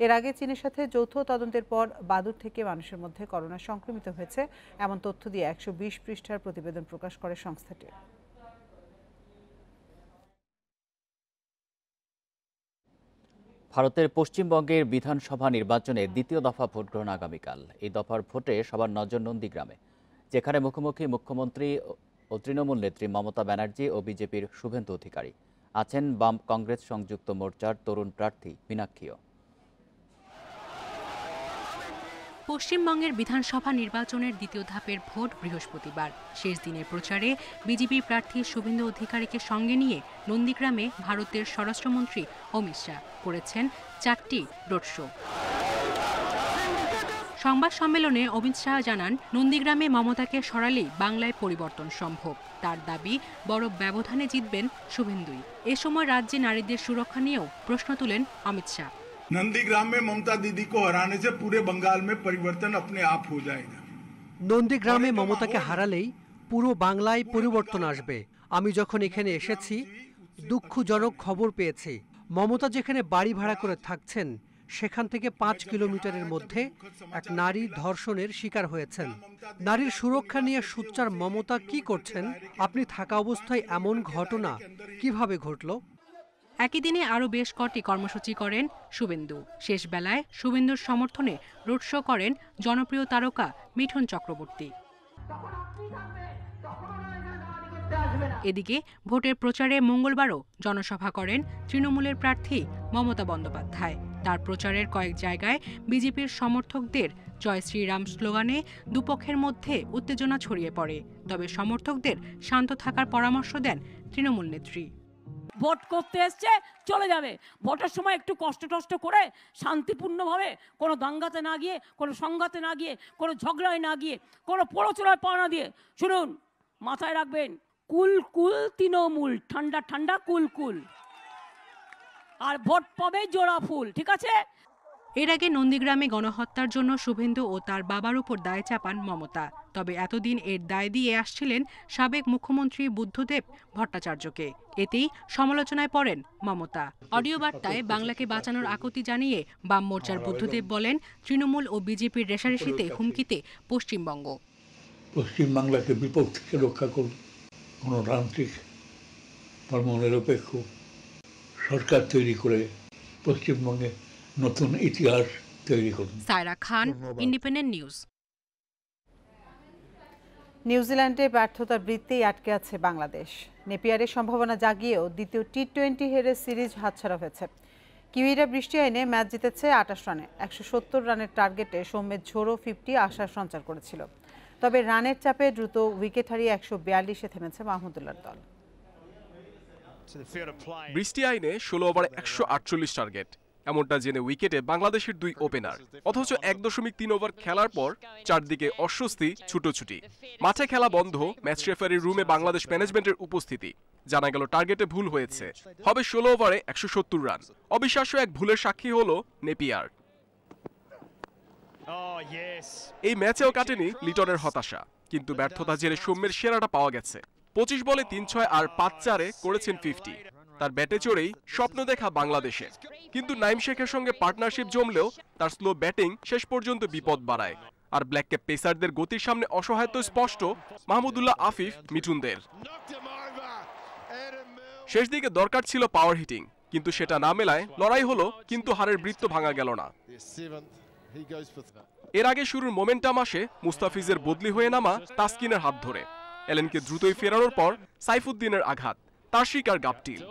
এর আগে চীনের সাথে যৌথ তদন্তের পর বাদুড় থেকে মানুষের মধ্যে করোনা সংক্রমিত হয়েছে এমন তথ্য দিয়ে 120 পৃষ্ঠার প্রতিবেদন প্রকাশ করে সংস্থাটি। ভারতের পশ্চিমবঙ্গের বিধানসভা নির্বাচনে 2য় দফা ভোট গ্রহণ আগামীকাল। এই দফার ভোটে সবার নজর নন্দীগ্রামে, যেখানে মুখোমুখি মুখ্যমন্ত্রী ও তৃণমূল নেত্রী মমতা ব্যানার্জি ও বিজেপির শুভেন্দু অধিকারী। আছেন বাম কংগ্রেস সংযুক্ত মোর্চার তরুণ প্রার্থী মীনাক্ষীও। পশ্চিমবঙ্গের বিধানসভা নির্বাচনের 2য় ধাপের ভোট বৃহস্পতিবার। শেষ দিনের প্রচারে বিজেপি প্রার্থী শুভেন্দু অধিকারীকে সঙ্গে নিয়ে নন্দীগ্রামে ভারতের স্বরাষ্ট্রমন্ত্রী অমিত শাহ করেছেন 4টি রোড শো। সংবাদ সম্মেলনে অমিত শাহ জানান, নন্দীগ্রামে মমতাকে সরালেই বাংলায় পরিবর্তন সম্ভব। তার দাবি, বড় ব্যবধানে জিতবেন শুভেন্দুই। এ সময় রাজ্যে নারীদের সুরক্ষা নিয়েও প্রশ্ন তুলেন অমিত শাহ। नंदीग्राम में ममता दीदी को हराने से पूरे बंगाल में परिवर्तन अपने आप हो जाएगा। নন্দীগ্রামে মমতাকে হারালেই পুরো বাংলায় পরিবর্তন আসবে। আমি যখন এখানে এসেছি দুঃখজনক খবর পেয়েছি। মমতা যেখানে বাড়ি ভাড়া করে থাকছেন সেখান থেকে 5 কিলোমিটারের মধ্যে এক নারী ধর্ষণের শিকার হয়েছেন। নারীর সুরক্ষা নিয়ে সোচ্চার মমতা কি করছেন? আপনি থাকা অবস্থায় এমন ঘটনা কিভাবে ঘটলো? একই দিনে আরও বেশ কটি কর্মসূচি করেন শুভেন্দু। শেষ বেলায় শুভেন্দুর সমর্থনে রোড শো করেন জনপ্রিয় তারকা মিঠুন চক্রবর্তী। এদিকে ভোটের প্রচারে মঙ্গলবারও জনসভা করেন তৃণমূলের প্রার্থী মমতা বন্দ্যোপাধ্যায়। তার প্রচারের কয়েক জায়গায় বিজেপির সমর্থকদের জয় শ্রীরাম স্লোগানে দুপক্ষের মধ্যে উত্তেজনা ছড়িয়ে পড়ে। তবে সমর্থকদের শান্ত থাকার পরামর্শ দেন তৃণমূল নেত্রী। ভোট করতে এসছে চলে যাবে, ভোটের সময় একটু কষ্ট করে শান্তিপূর্ণভাবে কোনো দাঙ্গাতে না গিয়ে, কোনো সংঘাতে না গিয়ে, কোনো ঝগড়ায় না গিয়ে, কোনো পড়োচড়ায় পা না দিয়ে, শুনুন মাথায় রাখবেন, কুল কুল তৃণমূল, ঠান্ডা ঠান্ডা কুল কুল, আর ভোট পাবে জোড়া ফুল, ঠিক আছে? এর আগে নন্দীগ্রামে গণহত্যার জন্য শুভেন্দু ও তার বাবার উপর দায় চাপান মমতা। তবে এতদিন এর দায় দিয়ে আসছিলেন সাবেক মুখ্যমন্ত্রী বুদ্ধদেব ভট্টাচার্যকে। এতেই সমালোচনায় পড়েন মমতা। অডিও বার্তায় বাংলাকে বাঁচানোর আকুতি জানিয়ে বাম মোর্চার বুদ্ধদেব বলেন, তৃণমূল ও বিজেপির রেশারেশিতে হুমকিতে পশ্চিমবঙ্গ। পশ্চিমবাংলাকে বিপদ থেকে রক্ষা করুন, গণতান্ত্রিক ধর্মনিরপেক্ষ সরকার তৈরি করে পশ্চিমবঙ্গে নতুন ইতিহাস তৈরি করুন। সায়রা খান, ইন্ডিপেন্ডেন্ট নিউজ। নিউজিল্যান্ডে ব্যর্থতার বৃত্তেই আটকে আছে বাংলাদেশ। নেপিয়ারের সম্ভাবনা জাগিয়েও দ্বিতীয় টি-20 হেরে সিরিজ হাতছাড়া হয়েছে। কিউইরা বৃষ্টি আইনে ম্যাচ জিতেছে 28 রানে। 170 রানের টার্গেটে সৌম্যের ঝোড়ো 50 আশার সঞ্চার করেছিল। তবে রানের চাপে দ্রুত উইকেট হারিয়ে 142-এ থেমেছে মাহমুদুল্লাহর দল। বৃষ্টি আইনে 16 ওভারে 148 টার্গেট, এমনটা জেনে উইকেটে বাংলাদেশের 2 ওপেনার। অথচ 1.3 ওভার খেলার পর চারদিকে অস্বস্তি, ছুটোছুটি। মাঠে খেলা বন্ধ, ম্যাচ রেফারির রুমে বাংলাদেশ ম্যানেজমেন্টের উপস্থিতি। জানা গেল টার্গেটে ভুল হয়েছে, হবে 16 ওভারে 170 রান। অবিশ্বাস্য এক ভুলের সাক্ষী হলো নেপিয়ার। এই ম্যাচেও কাটেনি লিটনের হতাশা, কিন্তু ব্যর্থতা জেরে সৌম্যের সেরাটা পাওয়া গেছে। 25 বলে 3-6 আর 5-4-এ করেছেন 50। তার ব্যাটে চড়েই স্বপ্ন দেখা বাংলাদেশে, কিন্তু নাইম শেখের সঙ্গে পার্টনারশিপ জমলেও তার স্লো ব্যাটিং শেষ পর্যন্ত বিপদ বাড়ায়। আর ব্ল্যাক ক্যাপ পেসারদের গতির সামনে অসহায়ত্ব স্পষ্ট মাহমুদুল্লাহ, আফিফ, মিঠুনদের। শেষ দিকে দরকার ছিল পাওয়ার হিটিং, কিন্তু সেটা না মেলায় লড়াই হলো, কিন্তু হারের বৃত্ত ভাঙা গেল না। এর আগে শুরুর মোমেন্টাম আসে মুস্তাফিজের বদলি হয়ে নামা তাসকিনের হাত ধরে। এলেনকে দ্রুতই ফেরানোর পর সাইফুদ্দিনের আঘাত, তার শিকার গাপটিল।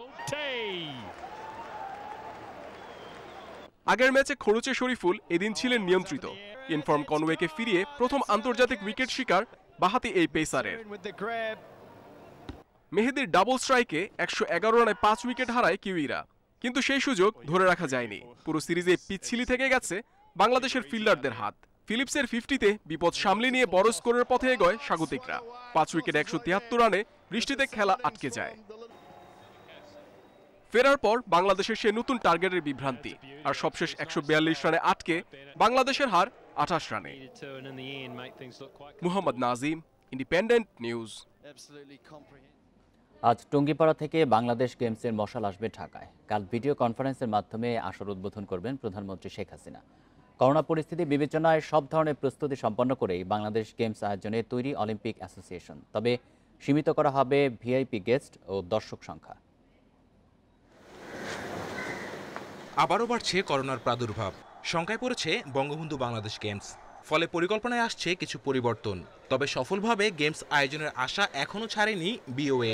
আগের ম্যাচে খরচে শরীফুল এদিন ছিলেন নিয়ন্ত্রিত। ইনফর্ম কনওয়েকে ফিরিয়ে প্রথম আন্তর্জাতিক উইকেট শিকার বাহাতি এই পেসারের। মেহেদির ডাবল স্ট্রাইকে 111 রানে 5 উইকেট হারায় কিউইরা, কিন্তু সেই সুযোগ ধরে রাখা যায়নি। পুরো সিরিজে পিচ্ছিলি থেকে গেছে বাংলাদেশের ফিল্ডারদের হাত। ফিলিপসের 50-তে বিপদ সামলে নিয়ে বড় স্কোরের পথে এগোয় স্বাগতিকরা। 5 উইকেট 173 রানে বৃষ্টিতে খেলা আটকে যায়। ফেরার পর বাংলাদেশের সে নতুন টার্গেটের বিভ্রান্তি, আর সবশেষ 142 রানে আটকে বাংলাদেশের হার 28 রানে। Muhammad Nazim, independent news. আজ টুঙ্গিপাড়া থেকে বাংলাদেশ গেমসের মশাল আসবে ঢাকায়। কাল ভিডিও কনফারেন্সের মাধ্যমে আসর উদ্বোধন করবেন প্রধানমন্ত্রী শেখ হাসিনা। করোনা পরিস্থিতি বিবেচনায় সব ধরনের প্রস্তুতি সম্পন্ন করেই বাংলাদেশ গেমস আয়োজনে তৈরি অলিম্পিক অ্যাসোসিয়েশন। তবে সীমিত করা হবে ভিআইপি গেস্ট ও দর্শক সংখ্যা। আবারও বাড়ছে করোনার প্রাদুর্ভাব, শঙ্কায় পড়েছে বঙ্গবন্ধু বাংলাদেশ গেমস। ফলে পরিকল্পনায় আসছে কিছু পরিবর্তন। তবে সফলভাবে গেমস আয়োজনের আশা এখনও ছাড়েনি বিওএ।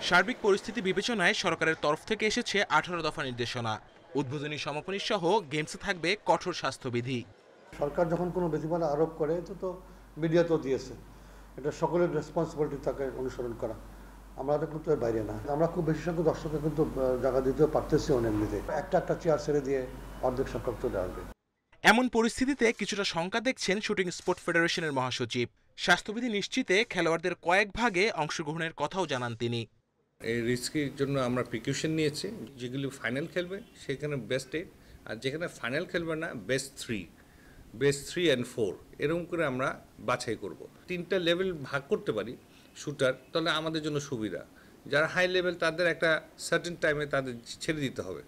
সার্বিক পরিস্থিতি বিবেচনায় সরকারের তরফ থেকে এসেছে 18 দফা নির্দেশনা। উদ্বোধনী সমাপনী সহ গেমসে থাকবে কঠোর স্বাস্থ্যবিধি। সরকার যখন কোনো বিধিমালা আরোপ করে তো মিডিয়া তো দিয়েছে, এটা সকলের রেসপন্সিবিলিটি তাকে অনুসরণ করা। আমরা তো কিন্তু এর বাইরে না। আমরা খুব বেশি সংখ্যক দর্শককে কিন্তু জায়গা দিতেও পারতেছি এমনিতে। একটা চেয়ার ছেড়ে দিয়ে অর্ধেক সংখ্যক চলে আসবে। এমন পরিস্থিতিতে কিছুটা শঙ্কা দেখছেন শুটিং স্পোর্ট ফেডারেশনের মহাসচিব। স্বাস্থ্যবিধি নিশ্চিতে খেলোয়াড়দের কয়েক ভাগে অংশগ্রহণের কথাও জানান তিনি। এই রিস্কের জন্য আমরা প্রিকশন নিয়েছি। যেগুলি ফাইনাল খেলবে সেখানে বেস্ট 8, আর যেখানে ফাইনাল খেলবে না বেস্ট 3 and 4 এরকম করে আমরা বাছাই করব। 3টা লেভেল ভাগ করতে পারি শুটার, তাহলে আমাদের জন্য সুবিধা। যারা হাই লেভেল তাদের একটা সার্টেন টাইমে তাদের ছেড়ে দিতে হবে।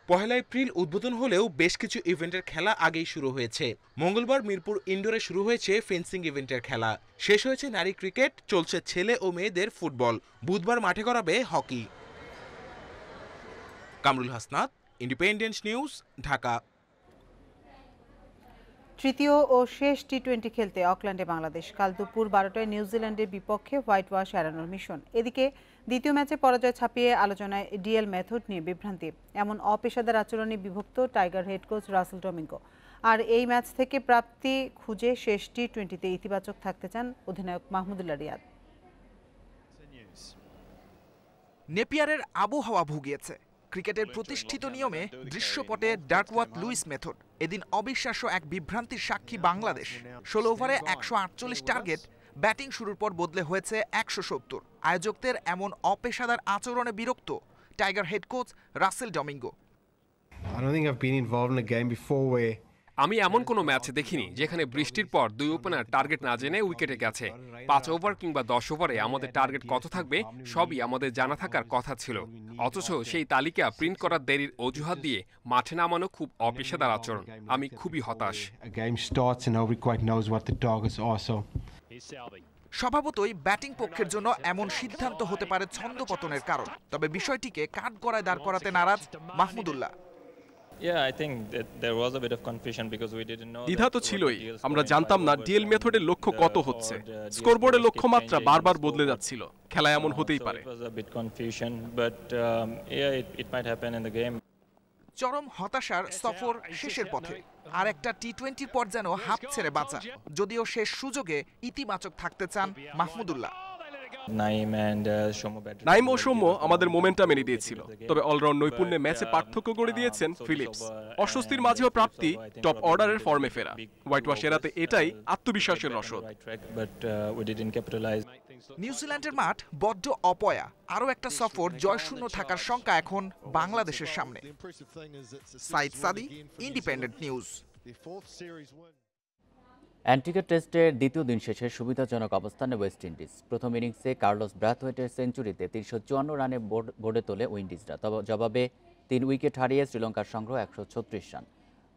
1 এপ্রিল উদ্বোধন হলেও বেশ কিছু ইভেন্টের খেলা আগেই শুরু হয়েছে। মঙ্গলবার মিরপুর ইনডোরে শুরু হয়েছে ফেন্সিং ইভেন্টের খেলা, শেষ হয়েছে নারী ক্রিকেট, চলছে ছেলে ও মেয়েদের ফুটবল, বুধবার মাঠে গড়াবে hockey. Kamrul Hasnat, independent news, Dhaka. তৃতীয় ও শেষ টি-20 খেলতে অকল্যান্ডে বাংলাদেশ। কাল দুপুর 12টায় নিউজিল্যান্ডের বিপক্ষে হোয়াইট ওয়াশ এড়ানোর মিশন। এদিকে দ্বিতীয় ম্যাচে পরাজয় ছাপিয়ে আলোচনায় ডিএল মেথড নিয়ে বিভ্রান্তি। এমন অপেশাদার আচরণে বিভক্ত tiger head coach Russell Domingo. আর এই ম্যাচ থেকে প্রাপ্তি খুঁজে শেষ টি-20তে ইতিবাচক থাকতে চান অধিনায়ক মাহমুদুল্লাহ রিয়াদ। নেপিয়ারের আবহাওয়া ভুগিয়েছে। ক্রিকেটের প্রতিষ্ঠিত নিয়মে দৃশ্যপটে ডাকওয়ার্থ লুইস মেথড। এদিন অবিশ্বাস্য এক বিভ্রান্তির সাক্ষী বাংলাদেশ। 16 ওভারে 148 টার্গেট, ব্যাটিং শুরুর পর বদলে হয়েছে 170। আয়োজকদের এমন অপেশাদার আচরণে বিরক্ত tiger head coach Russell Domingo. আমি এমন কোনো ম্যাচ দেখিনি যেখানে বৃষ্টির পর দুই ওপেনার টার্গেট না জেনে উইকেটে গেছে। 5 ওভার কিংবা 10 ওভারে আমাদের টার্গেট কত থাকবে সবই আমাদের জানা থাকার কথা ছিল, অথচ সেই তালিকা প্রিন্ট করার দেরির অজুহাত দিয়ে মাঠে নামানো খুব অপেশাদার আচরণ। আমি খুবই হতাশ। স্বভাবতই ব্যাটিং পক্ষের জন্য এমন সিদ্ধান্ত হতে পারে ছন্দপতনের কারণ, তবে বিষয়টিকে কাঠগড়ায় দাঁড় করাতে নারাজ মাহমুদুল্লাহ। দ্বিধা তো ছিলই। আমরা জানতাম না ডিএল মেথডের লক্ষ্য কত হচ্ছে। স্কোরবোর্ডের লক্ষ্যমাত্রা বারবার বদলে যাচ্ছিল। খেলা এমন হতেই পারে। চরম হতাশার সফর শেষের পথে। আর একটা টি-20 পর যেন হাফ ছেড়ে বাঁচা। যদিও শেষ সুযোগে ইতিবাচক থাকতে চান মাহমুদুল্লাহ। নাইম ও সৌম্য আমাদের মোমেন্টাম এনে দিয়েছিল, তবে অলরাউন্ড নৈপুণ্যে ম্যাচে পার্থক্য করে দিয়েছেন ফিলিপস। অস্বস্তির মাঝেও প্রাপ্তি টপ অর্ডারের ফর্মে ফেরা। হোয়াইট ওয়াশ এড়াতে এটাই আত্মবিশ্বাসের রসদ। নিউজিল্যান্ডের মাঠ বড্ড অপয়া। আরও একটা সফর জয়শূন্য থাকার শঙ্কা এখন বাংলাদেশের সামনে। সাইদ সাদি, ইন্ডিপেন্ডেন্ট নিউজ। অ্যান্টিগা টেস্টের দ্বিতীয় দিন শেষে সুবিধাজনক অবস্থানে ওয়েস্ট ইন্ডিজ। প্রথম ইনিংসে কার্লোস ব্রাথওয়েটের সেঞ্চুরিতে 354 রানে বোর্ডে তোলে উইন্ডিজরা। তবে জবাবে 3 উইকেট হারিয়ে শ্রীলঙ্কার সংগ্রহ 136 রান।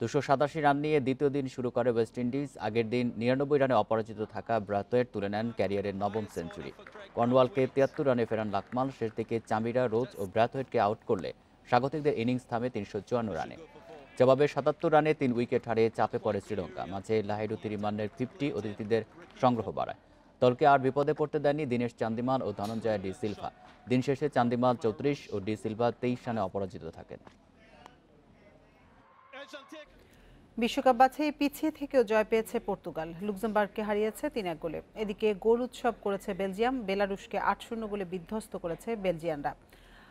287 রান নিয়ে দ্বিতীয় দিন শুরু করে ওয়েস্ট ইন্ডিজ। আগের দিন 99 রানে অপরাজিত থাকা ব্রাথওয়েট তুলে নেন ক্যারিয়ারের নবম সেঞ্চুরি। কর্নওয়ালকে 73 রানে ফেরান লাকমাল। শেষ দিকে চামিরা, রোজ ও ব্রাথওয়েটকে আউট করলে স্বাগতিকদের ইনিংস থামে 354 রানে। জবাবে 77 রানে 3 উইকেট হারিয়ে চাপে পড়ে শ্রীলঙ্কা। মাঝে লাহিরু তিরিমান্নের 50 অতিথিদের সংগ্রহ বাড়ায়। দলকে আর বিপদে পড়তে দেয়নি দীনেশ চান্দিমাল ও ধনঞ্জয় ডি সিলভা। দিন শেষে চান্দিমাল 34 ও ডি সিলভা 23 রানে অপরাজিত থাকেন। বিশ্বকাপ বাছাই পিছিয়ে থেকেও জয় পেয়েছে পর্তুগাল। লুক্সেমবার্গকে হারিয়েছে 3-1 গোলে। এদিকে গোল উৎসব করেছে বেলজিয়াম। বেলারুশকে 8-0 গোলে বিধ্বস্ত করেছে বেলজিয়ানরা।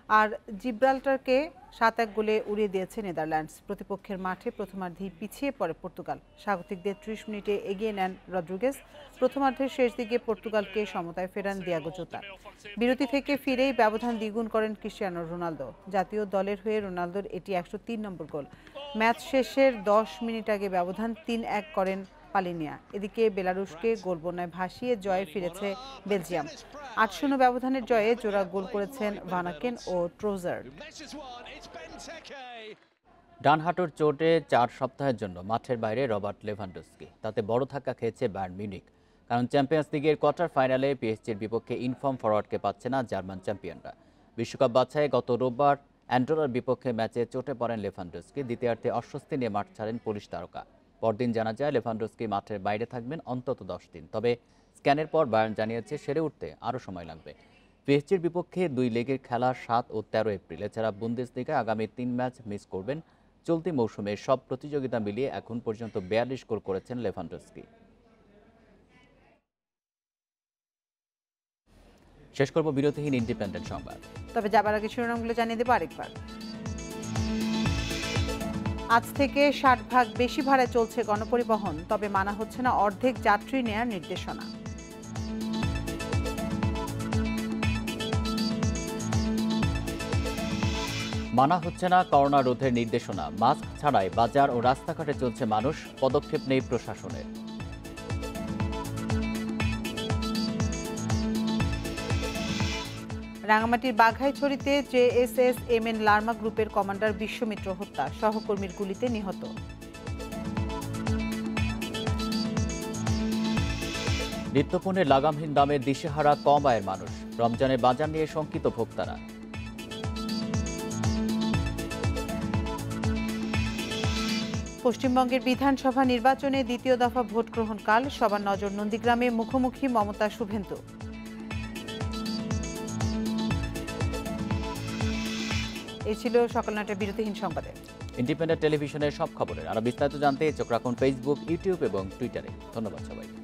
আর জিব্রাল্টারকে 7-1 গোলে উড়িয়ে দিয়েছে নেদারল্যান্ডস। প্রতিপক্ষের মাঠে প্রথমার্ধেই পিছিয়ে পড়ে পর্তুগাল। স্বাগতিকদের 30 মিনিটে এগিয়ে নেন রদ্রিগেজ। প্রথমার্ধের শেষ দিকে পর্তুগালকে সমতায় ফেরান দিয়াগো জোতা। বিরতি থেকে ফিরেই ব্যবধান দ্বিগুণ করেন ক্রিস্টিয়ানো রোনালদো। জাতীয় দলের হয়ে রোনালদোর এটি 103 নম্বর গোল। ম্যাচ শেষের 10 মিনিট আগে ব্যবধান 3-1 করেন পালিনিয়া। এদিকে বেলারুশকে গোলবন্যায় ভাসিয়ে জয়ে ফিরেছে বেলজিয়াম। 8-0 ব্যবধানের জয়ে জোড়া গোল করেছেন ভানাকেন ও ট্রোজার্ড। ডান হাঁটুর চোটে 4 সপ্তাহের জন্য মাঠের বাইরে রবার্ট লেভানডস্কি। তাতে বড় ধাক্কা খেয়েছে বায়ার্ন মিউনিখ। কারণ চ্যাম্পিয়ন্স লিগের কোয়ার্টার ফাইনালে পিএসজির বিপক্ষে ইনফর্ম ফরওয়ার্ডকে পাচ্ছে না জার্মান চ্যাম্পিয়নরা। বিশ্বকাপ বাছাইয়ে গত রোববার অ্যান্ডোরার বিপক্ষে ম্যাচে চোটে পড়েন লেভানডস্কি। দ্বিতীয়ার্ধে অস্বস্তি নিয়ে মাঠ ছাড়েন পুলিশ তারকা। পরদিন জানা যায় লেভানডস্কি মাঠের বাইরে থাকবেন অন্তত 10 দিন। তবে স্ক্যানের পর বায়ার্ন জানিয়েছে সেরে উঠতে আরও সময় লাগবে। পিএসজির বিপক্ষে 2 লেগের খেলা 7 ও 13 এপ্রিল। এছাড়া বুন্দেসলিগায় আগামী 3 ম্যাচ মিস করবেন। চলতি মৌসুমে সব প্রতিযোগিতা মিলিয়ে এখন পর্যন্ত 42 গোল করেছেন লেভানডস্কি। শেষ করব বিরতিহীন ইন্ডিপেন্ডেন্ট সংবাদ। তবে যাবার আগে শিরোনামগুলো জানিয়ে দেব আরেকবার। আজ থেকে 60 ভাগ বেশি ভাড়ায় চলছে গণপরিবহন, তবে মানা হচ্ছে না অর্ধেক যাত্রী নেয়ার নির্দেশনা। মানা হচ্ছে না করোনা রোধের নির্দেশনা। মাস্ক ছাড়াই বাজার ও রাস্তাঘাটে চলছে মানুষ। পদক্ষেপ নেই প্রশাসনের। রাঙামাটির বাঘাইছড়িতে JSS-MN লার্মা গ্রুপের কমান্ডার বিশ্বমিত্র হত্যা। সহকর্মীর গুলিতে নিহত। নিত্যপণ্যের লাগামহীন দামে দিশেহারা কম আয়ের মানুষ। রমজানে বাজার নিয়ে শঙ্কিত ভোক্তারা। পশ্চিমবঙ্গের বিধানসভা নির্বাচনে দ্বিতীয় দফা ভোট গ্রহণ কাল, সবার নজর নন্দীগ্রামে মুখোমুখি মমতা শুভেন্দু। এই ছিল সকাল ৯টার বিরতিহীন সংবাদে। ইন্ডিপেন্ডেন্ট টেলিভিশনের সব খবরের আরো বিস্তারিত জানতে চোখ রাখুন ফেসবুক, ইউটিউব এবং টুইটারে। ধন্যবাদ সবাইকে।